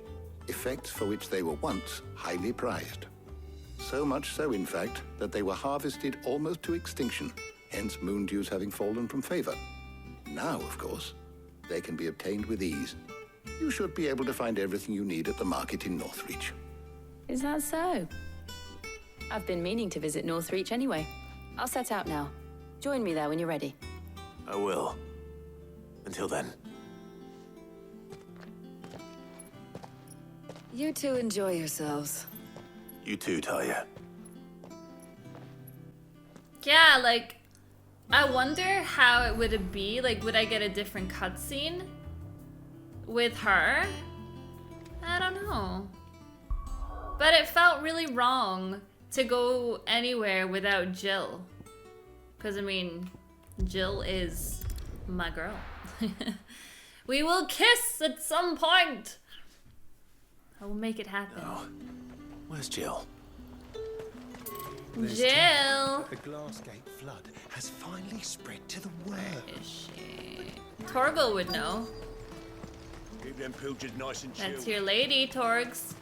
effects for which they were once highly prized. So much so, in fact, that they were harvested almost to extinction, hence moon dews having fallen from favor. Now, of course, they can be obtained with ease. You should be able to find everything you need at the market in Northreach. Is that so? I've been meaning to visit Northreach anyway. I'll set out now. Join me there when you're ready. I will. Until then. You two enjoy yourselves. You too, Talia. Yeah, like, I wonder how it would be. Like, would I get a different cutscene with her? I don't know. But it felt really wrong to go anywhere without Jill. Because, I mean, Jill is my girl. We will kiss at some point. I will make it happen. Oh. Where's Jill? Jill! The Glassgate flood has finally spread to the world. Where is she? Torgal would know. Keep them pilgers nice and chill. That's your lady, Torgs.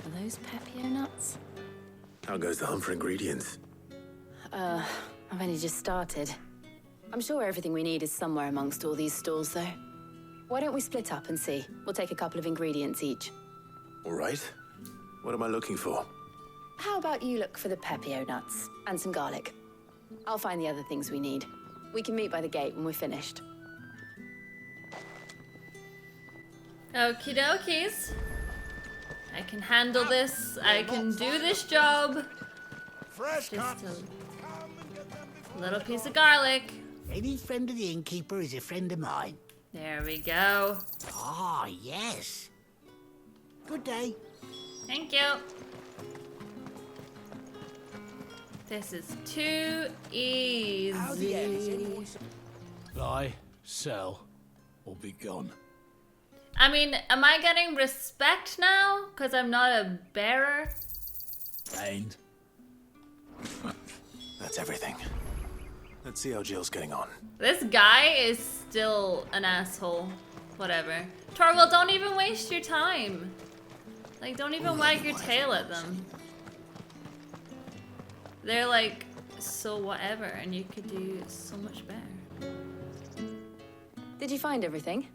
Are those Pepio nuts? How goes the hunt for ingredients? I've only just started. I'm sure everything we need is somewhere amongst all these stalls, though. Why don't we split up and see? We'll take a couple of ingredients each. All right. What am I looking for? How about you look for the Pepio nuts and some garlic? I'll find the other things we need. We can meet by the gate when we're finished. Okie dokies. I can handle this. I can do this job. Fresh Just a little piece of garlic. Any friend of the innkeeper is a friend of mine. There we go. Ah, yes. Good day. Thank you. This is too easy. Buy, sell, or be gone. I mean, am I getting respect now? Because I'm not a bearer? And? That's everything. Let's see how Jill's getting on. This guy is still an asshole. Whatever. Torgal, don't even waste your time. Like, don't even wag your tail at them. They're like, so whatever, and you could do so much better. Did you find everything?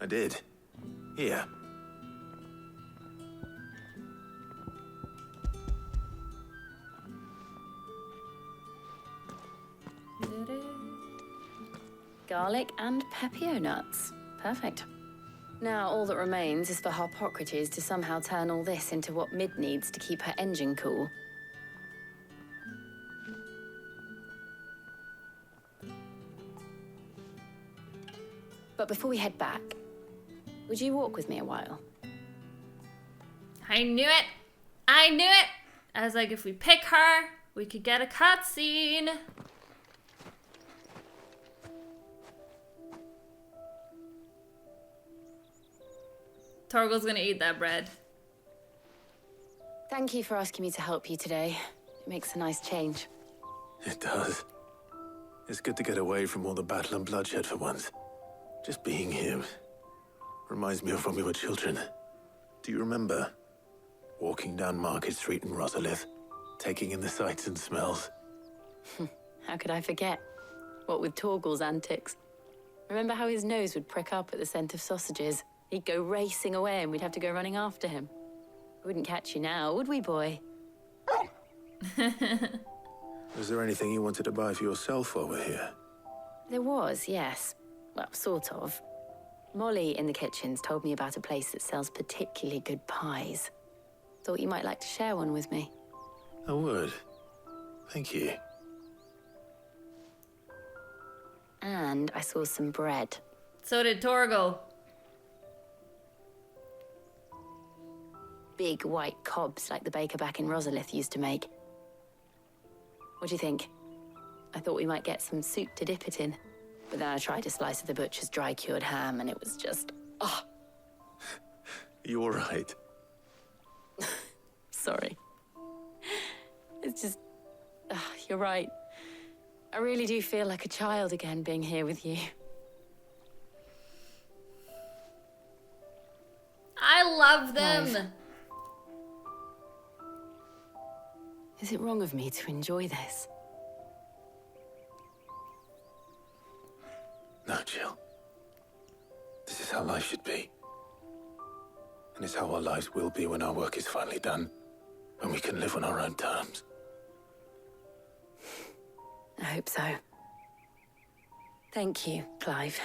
I did. Here. Garlic and Pepio nuts. Perfect. Now all that remains is for Harpocrates to somehow turn all this into what Mid needs to keep her engine cool. But before we head back, would you walk with me a while? I knew it! I knew it! I was like, if we pick her, we could get a cutscene. Torgal's gonna eat that bread. Thank you for asking me to help you today. It makes a nice change. It does. It's good to get away from all the battle and bloodshed for once. Just being here reminds me of when we were children. Do you remember? Walking down Market Street in Rosalith, taking in the sights and smells. How could I forget? What with Torgal's antics. Remember how his nose would prick up at the scent of sausages? He'd go racing away and we'd have to go running after him. We wouldn't catch you now, would we, boy? Was there anything you wanted to buy for yourself while we're here? There was, yes. Well, sort of. Molly in the kitchens told me about a place that sells particularly good pies. Thought you might like to share one with me. I would. Thank you. And I saw some bread. So did Torgal. Big white cobs like the baker back in Rosalith used to make. What do you think? I thought we might get some soup to dip it in. But then I tried a slice of the butcher's dry-cured ham and it was just... oh. You all right? Sorry. It's just... you're right. I really do feel like a child again being here with you. love them. Clive. Is it wrong of me to enjoy this? No, Jill. This is how life should be. And it's how our lives will be when our work is finally done. When we can live on our own terms. I hope so. Thank you, Clive.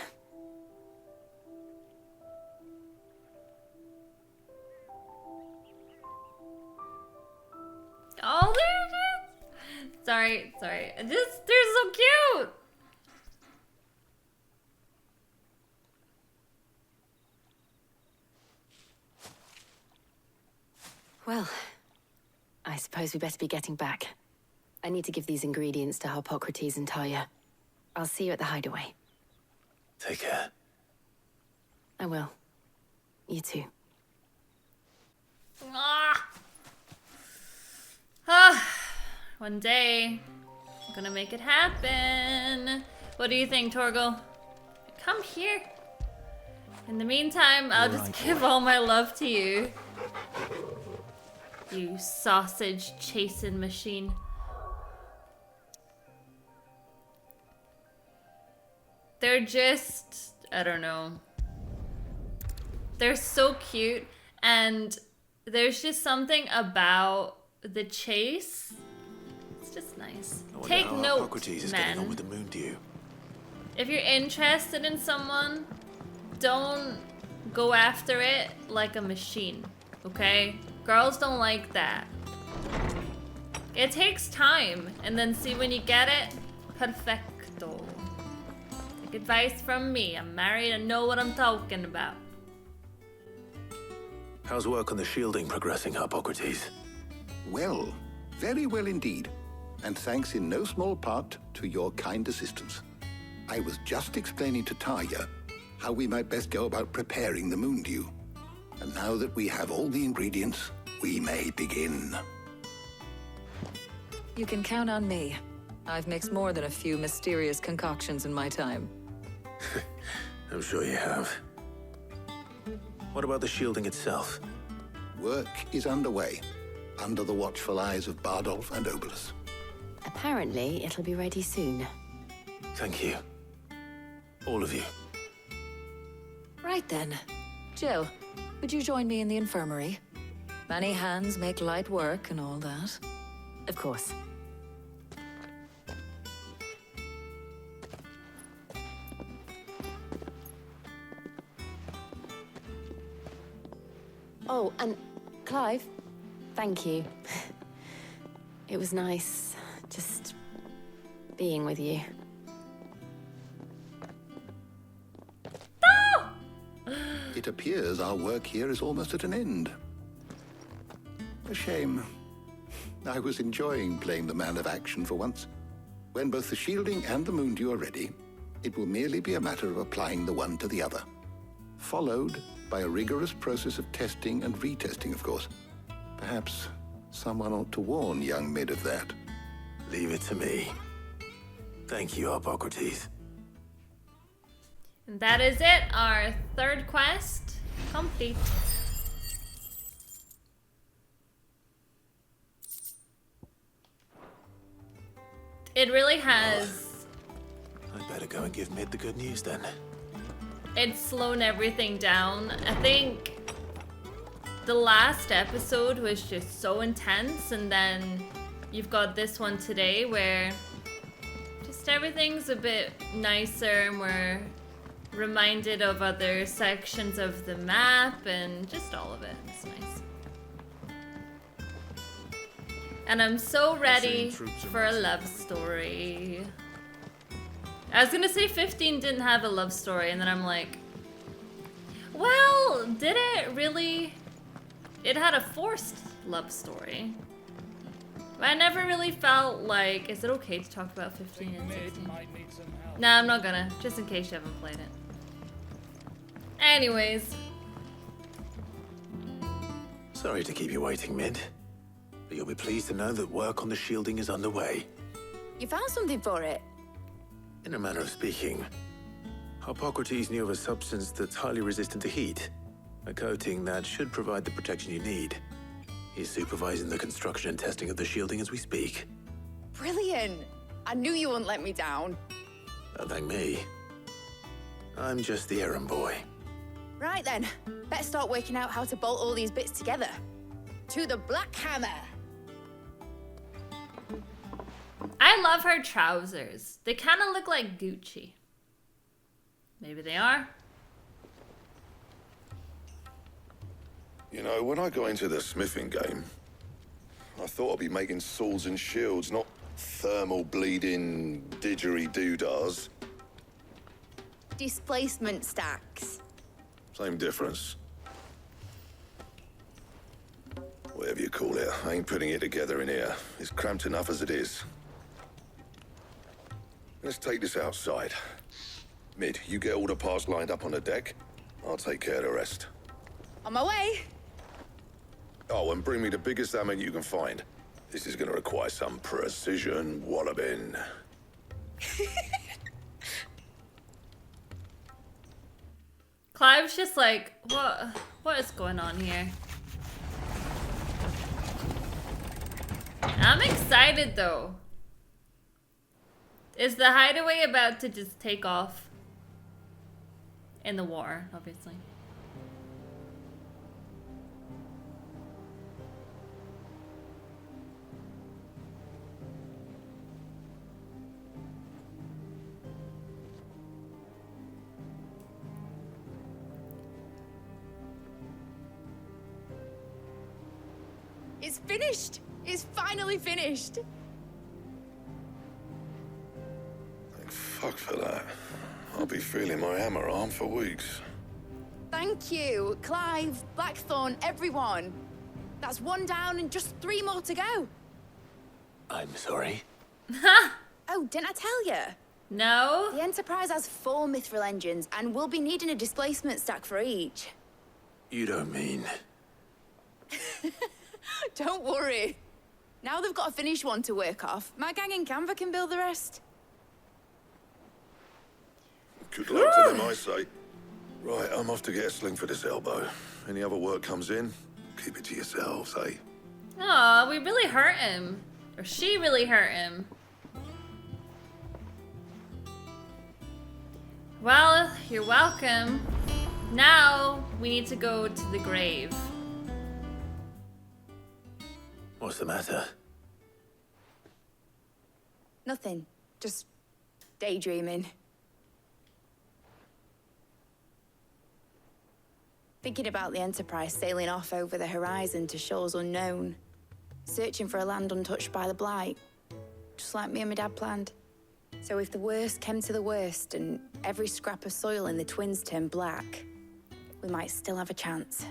Oh, sorry. They're so cute. Well, I suppose we better be getting back. I need to give these ingredients to Harpocrates and Talia. I'll see you at the hideaway. Take care. I will. You too. One day, I'm gonna make it happen. What do you think, Torgal? Come here. In the meantime, I'll just give all my love to you. You sausage chasing machine. They're just, I don't know. They're so cute, and there's just something about the chase. It's just nice. Take note, Hippocrates is getting on with the moon dew. If you're interested in someone, don't go after it like a machine, okay? Girls don't like that. It takes time, and then see when you get it, perfecto. Take advice from me. I'm married and know what I'm talking about. How's work on the shielding progressing, Hippocrates? Well, very well indeed. And thanks in no small part to your kind assistance. I was just explaining to Talia how we might best go about preparing the moon dew. And now that we have all the ingredients, we may begin. You can count on me. I've mixed more than a few mysterious concoctions in my time. I'm sure you have. What about the shielding itself? Work is underway, under the watchful eyes of Bardolph and Obolus. Apparently, it'll be ready soon. Thank you. All of you. Right then. Jill, would you join me in the infirmary? Many hands make light work and all that. Of course. Oh, and Clive, thank you. It was nice just being with you. It appears our work here is almost at an end. A shame. I was enjoying playing the man of action for once. When both the shielding and the moon dew are ready, it will merely be a matter of applying the one to the other. Followed by a rigorous process of testing and retesting, of course. Perhaps someone ought to warn young Mid of that. Leave it to me. Thank you, Hippocrates. And that is it. Our third quest complete. It really has. I'd better go and give Mid the good news then. It's slowed everything down. I think the last episode was just so intense, and then you've got this one today where just everything's a bit nicer and we're reminded of other sections of the map and just all of it. It's nice. And I'm so ready for a love story. I was gonna say 15 didn't have a love story, and then I'm like, well, did it really? It had a forced love story. But I never really felt like, is it okay to talk about 15 and 16? Nah, I'm not gonna, just in case you haven't played it. Anyways. Sorry to keep you waiting, Mid. But you'll be pleased to know that work on the shielding is underway. You found something for it? In a manner of speaking, Hippocrates knew of a substance that's highly resistant to heat. A coating that should provide the protection you need. He's supervising the construction and testing of the shielding as we speak. Brilliant! I knew you wouldn't let me down. Don't thank me. I'm just the errand boy. Right then, better start working out how to bolt all these bits together. To the Black Hammer! I love her trousers. They kind of look like Gucci. Maybe they are. You know, when I got into the smithing game, I thought I'd be making swords and shields, not thermal bleeding didgeridoo-dahs. Displacement stacks. Same difference. Whatever you call it, I ain't putting it together in here. It's cramped enough as it is. Let's take this outside. Mid, you get all the parts lined up on the deck. I'll take care of the rest. On my way. Oh, and bring me the biggest hammer you can find. This is gonna require some precision walloping. Clive's just like, what is going on here? I'm excited though. Is the hideaway about to just take off? In the war, obviously. It's finished! It's finally finished! Thank fuck for that. I'll be feeling my hammer arm for weeks. Thank you, Clive, Blackthorn, everyone. That's one down and just 3 more to go. I'm sorry. Oh, didn't I tell you? No. The Enterprise has 4 mithril engines, and we'll be needing a displacement stack for each. You don't mean... Don't worry. Now they've got a finished one to work off. My gang in Canva can build the rest. Good luck to them, I say. Right, I'm off to get a sling for this elbow. Any other work comes in, keep it to yourselves, eh? Aw, we really hurt him. Or she really hurt him. Well, you're welcome. Now, we need to go to the grave. What's the matter? Nothing. Just daydreaming. Thinking about the Enterprise sailing off over the horizon to shores unknown. Searching for a land untouched by the Blight. Just like me and my dad planned. So if the worst came to the worst and every scrap of soil in the Twins turned black, we might still have a chance.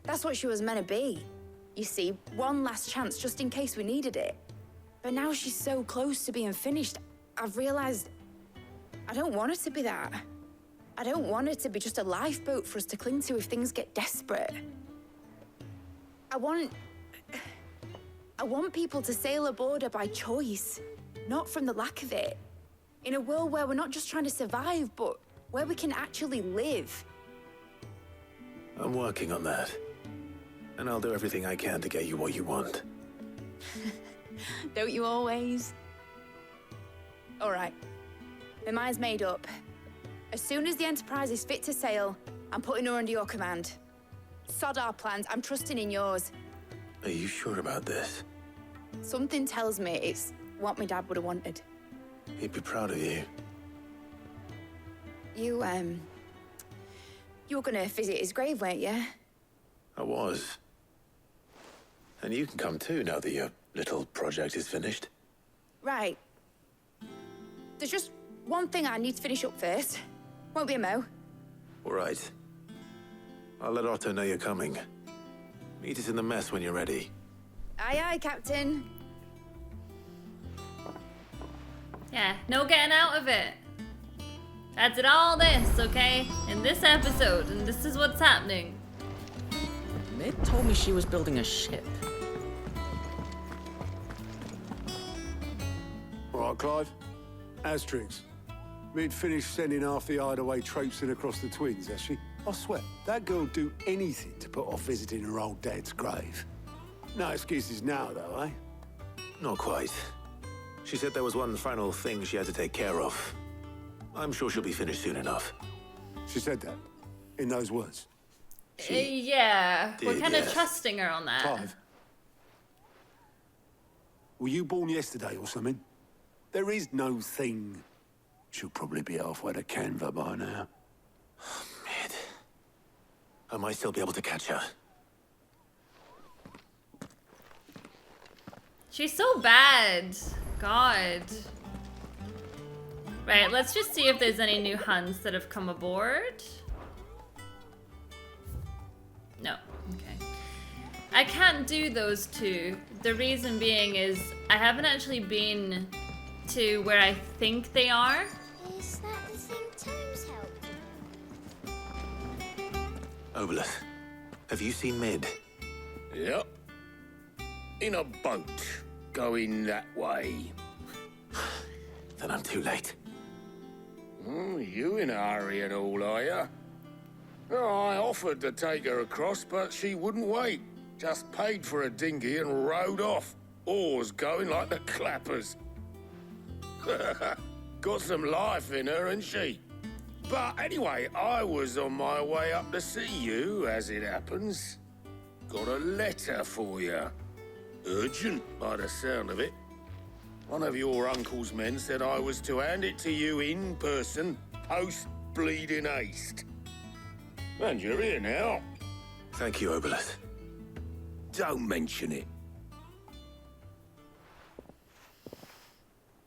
That's what she was meant to be. You see, one last chance just in case we needed it. But now she's so close to being finished, I've realized I don't want it to be that. I don't want it to be just a lifeboat for us to cling to if things get desperate. I want people to sail aboard her by choice, not from the lack of it. In a world where we're not just trying to survive, but where we can actually live. I'm working on that. And I'll do everything I can to get you what you want. Don't you always? All right. My mind's made up. As soon as the Enterprise is fit to sail, I'm putting her under your command. Sod our plans, I'm trusting in yours. Are you sure about this? Something tells me it's what my dad would have wanted. He'd be proud of you. You were gonna visit his grave, weren't you? I was. And you can come too now that your little project is finished. Right. There's just one thing I need to finish up first. Won't be a mo. All right. I'll let Otto know you're coming. Meet us in the mess when you're ready. Aye, aye, Captain. Yeah, no getting out of it. That's it, all this, okay? In this episode, and this is what's happening. Mid told me she was building a ship. All right, Clive. Asterix. Mid finished sending half the hideaway traipsing across the twins, has she? I swear, that girl'd do anything to put off visiting her old dad's grave. No excuses now, though, eh? Not quite. She said there was one final thing she had to take care of. I'm sure she'll be finished soon enough. She said that? In those words? Yeah, we're did, kind of yes. trusting her on that. Clive? Were you born yesterday or something? There is no thing. She'll probably be halfway to Canva by now. Mid. I might still be able to catch her. She's so bad. God. Right, let's just see if there's any new Huns that have come aboard. No, okay. I can't do those two. The reason being is I haven't actually been to where I think they are. Is that the thing Tomes helped? Obolus, have you seen Mid? Yep. In a boat, going that way. Then I'm too late. Oh, you in a hurry at all, are you? Oh, I offered to take her across, but she wouldn't wait. Just paid for a dinghy and rowed off. Oars going like the clappers. Got some life in her, ain't she? But anyway, I was on my way up to see you, as it happens. Got a letter for you. Urgent, by the sound of it. One of your uncle's men said I was to hand it to you in person, post-bleeding haste. And you're here now. Thank you, Obolus. Don't mention it.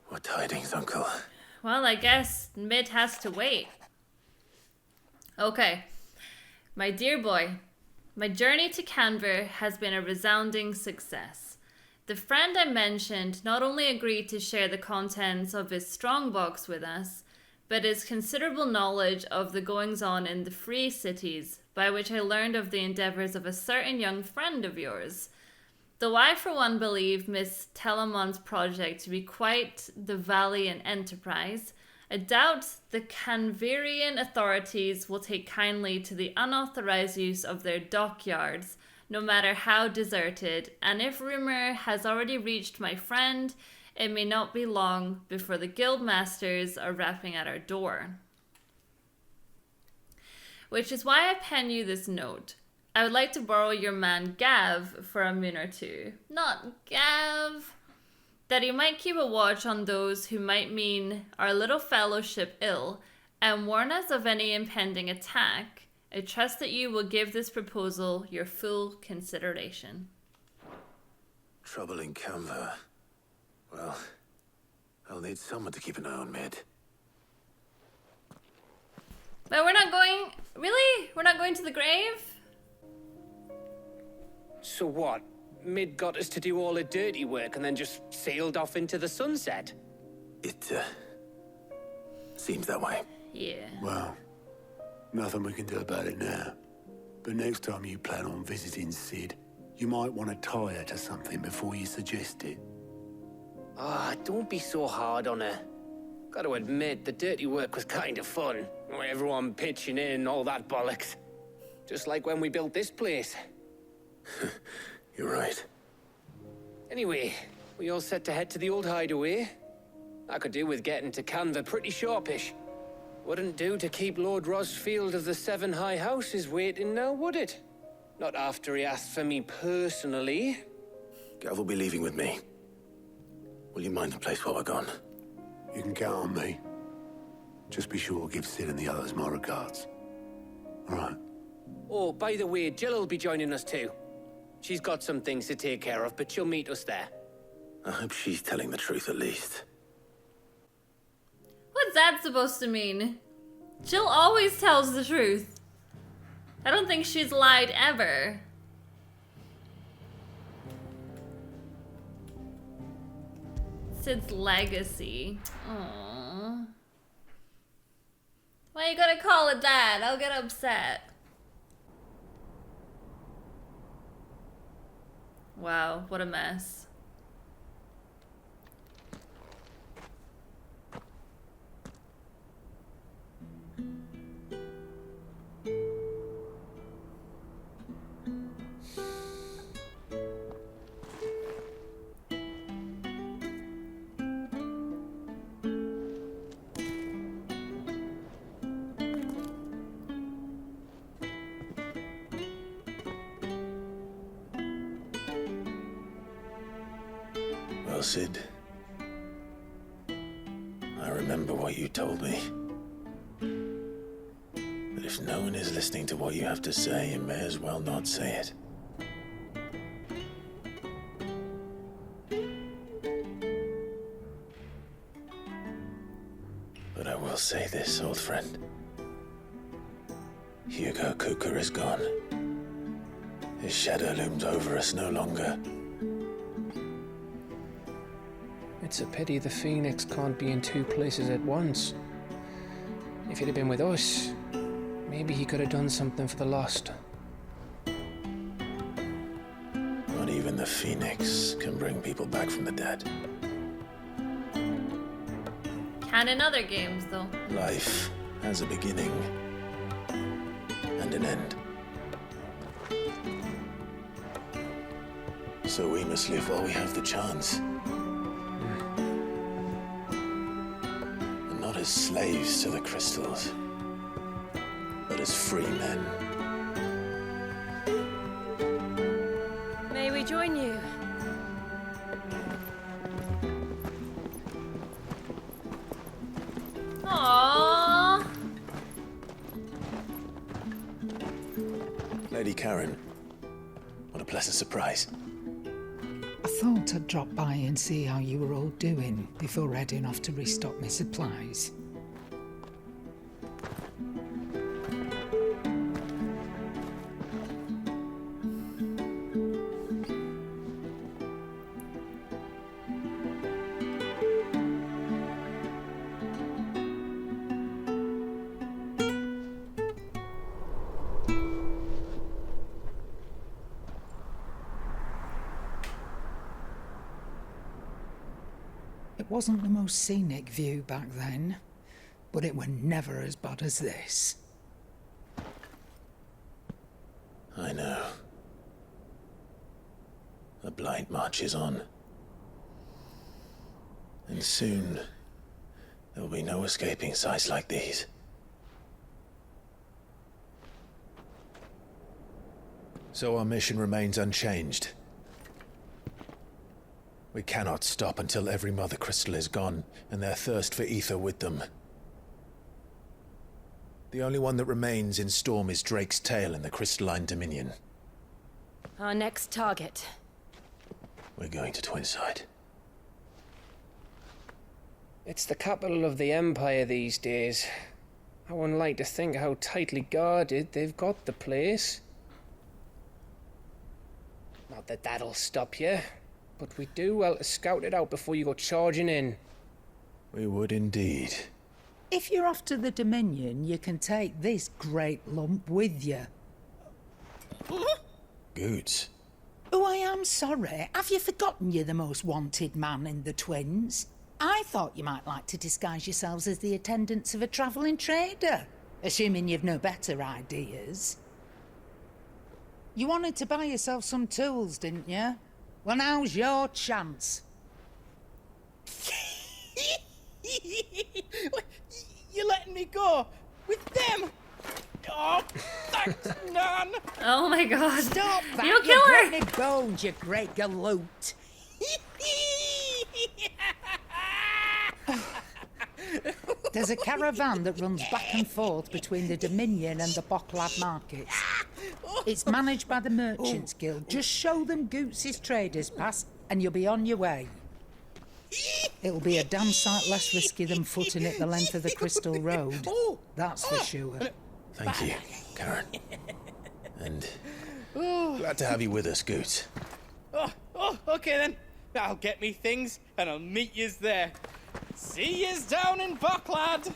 What tidings, Uncle? Well, I guess Mid has to wait. Okay. My dear boy, my journey to Canver has been a resounding success. The friend I mentioned not only agreed to share the contents of his strongbox with us, but his considerable knowledge of the goings-on in the free cities, by which I learned of the endeavours of a certain young friend of yours. Though I, for one, believe Miss Telemon's project to be quite the valiant enterprise, I doubt the Canverian authorities will take kindly to the unauthorized use of their dockyards, no matter how deserted, and if rumour has already reached my friend, it may not be long before the guild masters are rapping at our door. Which is why I pen you this note. I would like to borrow your man Gav for a moon or two. Not Gav. That he might keep a watch on those who might mean our little fellowship ill, and warn us of any impending attack. I trust that you will give this proposal your full consideration. Trouble in Canva. Well, I'll need someone to keep an eye on Mid. But we're not going... Really? We're not going to the grave? So what? Mid got us to do all the dirty work and then just sailed off into the sunset? It, seems that way. Yeah. Well, nothing we can do about it now. But next time you plan on visiting Sid, you might want to tie her to something before you suggest it. Ah, don't be so hard on her. Gotta admit, the dirty work was kind of fun. Everyone pitching in, all that bollocks. Just like when we built this place. You're right. Anyway, we all set to head to the old hideaway. I could do with getting to Canva pretty sharpish. Wouldn't do to keep Lord Rosfield of the Seven High Houses waiting now, would it? Not after he asked for me personally. Gav will be leaving with me. Will you mind the place while we're gone? You can count on me. Just be sure to give Sid and the others my regards. All right. Oh, by the way, Jill will be joining us too. She's got some things to take care of, but she'll meet us there. I hope she's telling the truth at least. What's that supposed to mean? Jill always tells the truth. I don't think she's lied ever. Sid's legacy. Aww. Why you gotta call it that? I'll get upset. Wow, what a mess. Well, Sid, I remember what you told me. That if no one is listening to what you have to say, you may as well not say it. But I will say this, old friend. Hugo Kuka is gone. His shadow looms over us no longer. It's a pity the Phoenix can't be in two places at once. If he'd have been with us, maybe he could have done something for the lost. Not even the Phoenix can bring people back from the dead. Can in other games, though. Life has a beginning and an end. So we must live while we have the chance. And not as slaves to the crystals, but as free men. May we join you? Aww. Lady Karen, what a pleasant surprise. I thought I'd drop by and see how you were all doing before heading off to restock my supplies. It wasn't the most scenic view back then, but it were never as bad as this. I know. The blight marches on. And soon, there will be no escaping sights like these. So our mission remains unchanged. We cannot stop until every Mother Crystal is gone, and their thirst for ether with them. The only one that remains in Storm is Drake's tail in the Crystalline Dominion. Our next target. We're going to Twinside. It's the capital of the Empire these days. I wouldn't like to think how tightly guarded they've got the place. Not that that'll stop you, but we do well to scout it out before you go charging in. We would indeed. If you're off to the Dominion, you can take this great lump with you. Goods. Oh, I am sorry. Have you forgotten you're the most wanted man in the Twins? I thought you might like to disguise yourselves as the attendants of a travelling trader, assuming you've no better ideas. You wanted to buy yourself some tools, didn't you? Well, now's your chance. You're letting me go with them? Oh, thanks, Nan. Oh my god. Stop that, You'll kill her. You broke me bones, you great galoot. There's a caravan that runs back and forth between the Dominion and the Bocklad markets. It's managed by the Merchants Guild. Just show them Goots' traders pass and you'll be on your way. It'll be a damn sight less risky than footing it the length of the Crystal Road. That's for sure. Thank you, Karen. And glad to have you with us, Goots. Okay then. I'll get me things and I'll meet yous there. See yous down in Bocklad.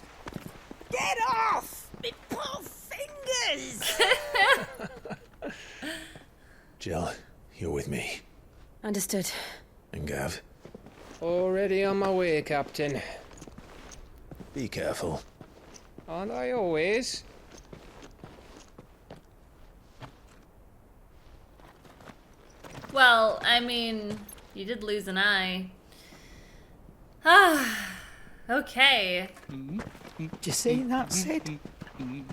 Get off! Me poor fingers! Jill, you're with me. Understood. And Gav, Already on my way, Captain. be careful. Aren't I always? Well, I mean, you did lose an eye. Ah, okay. Do you see that, Sid?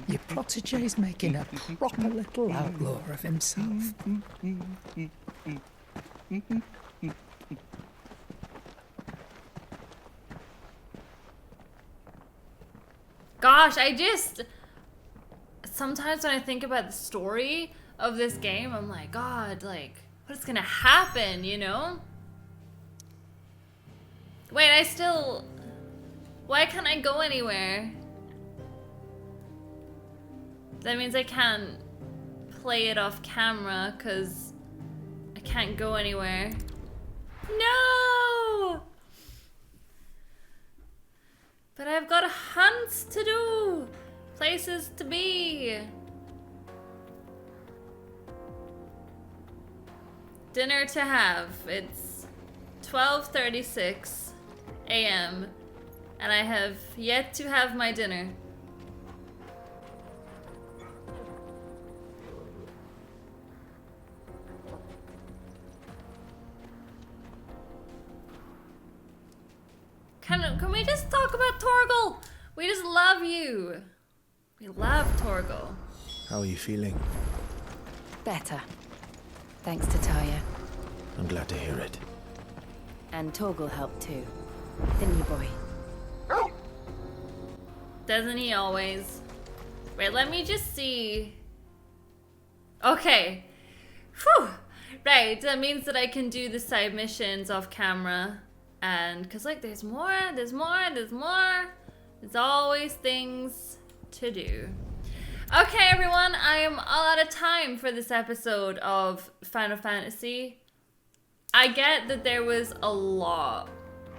Your protege's making a proper little outlaw of himself. gosh, sometimes when I think about the story of this game, I'm like, God, like, what's gonna happen, you know? Wait, why can't I go anywhere? That means I can't play it off camera because I can't go anywhere. No! But I've got hunts to do, places to be. Dinner to have. It's 12:36 a.m. and I have yet to have my dinner. Can we just talk about Torgal? We just love you. We love Torgal. How are you feeling? Better. Thanks to Taya. I'm glad to hear it. And Torgal helped too. Didn't you, boy? Doesn't he always? Wait, let me just see. Okay. Whew. Right, that means that I can do the side missions off camera. And, because, like, there's more. There's always things to do. Okay, everyone, I am all out of time for this episode of Final Fantasy. I get that there was a lot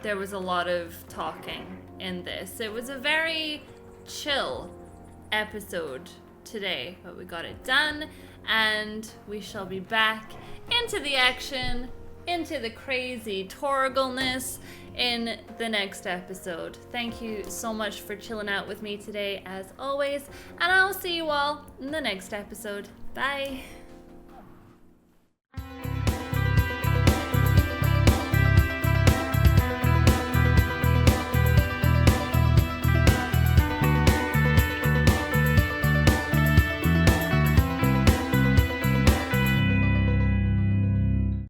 of talking in this. It was a very chill episode today, but we got it done, and we shall be back into the action, into the crazy Torgalness in the next episode. Thank you so much for chilling out with me today, as always, and I'll see you all in the next episode. Bye!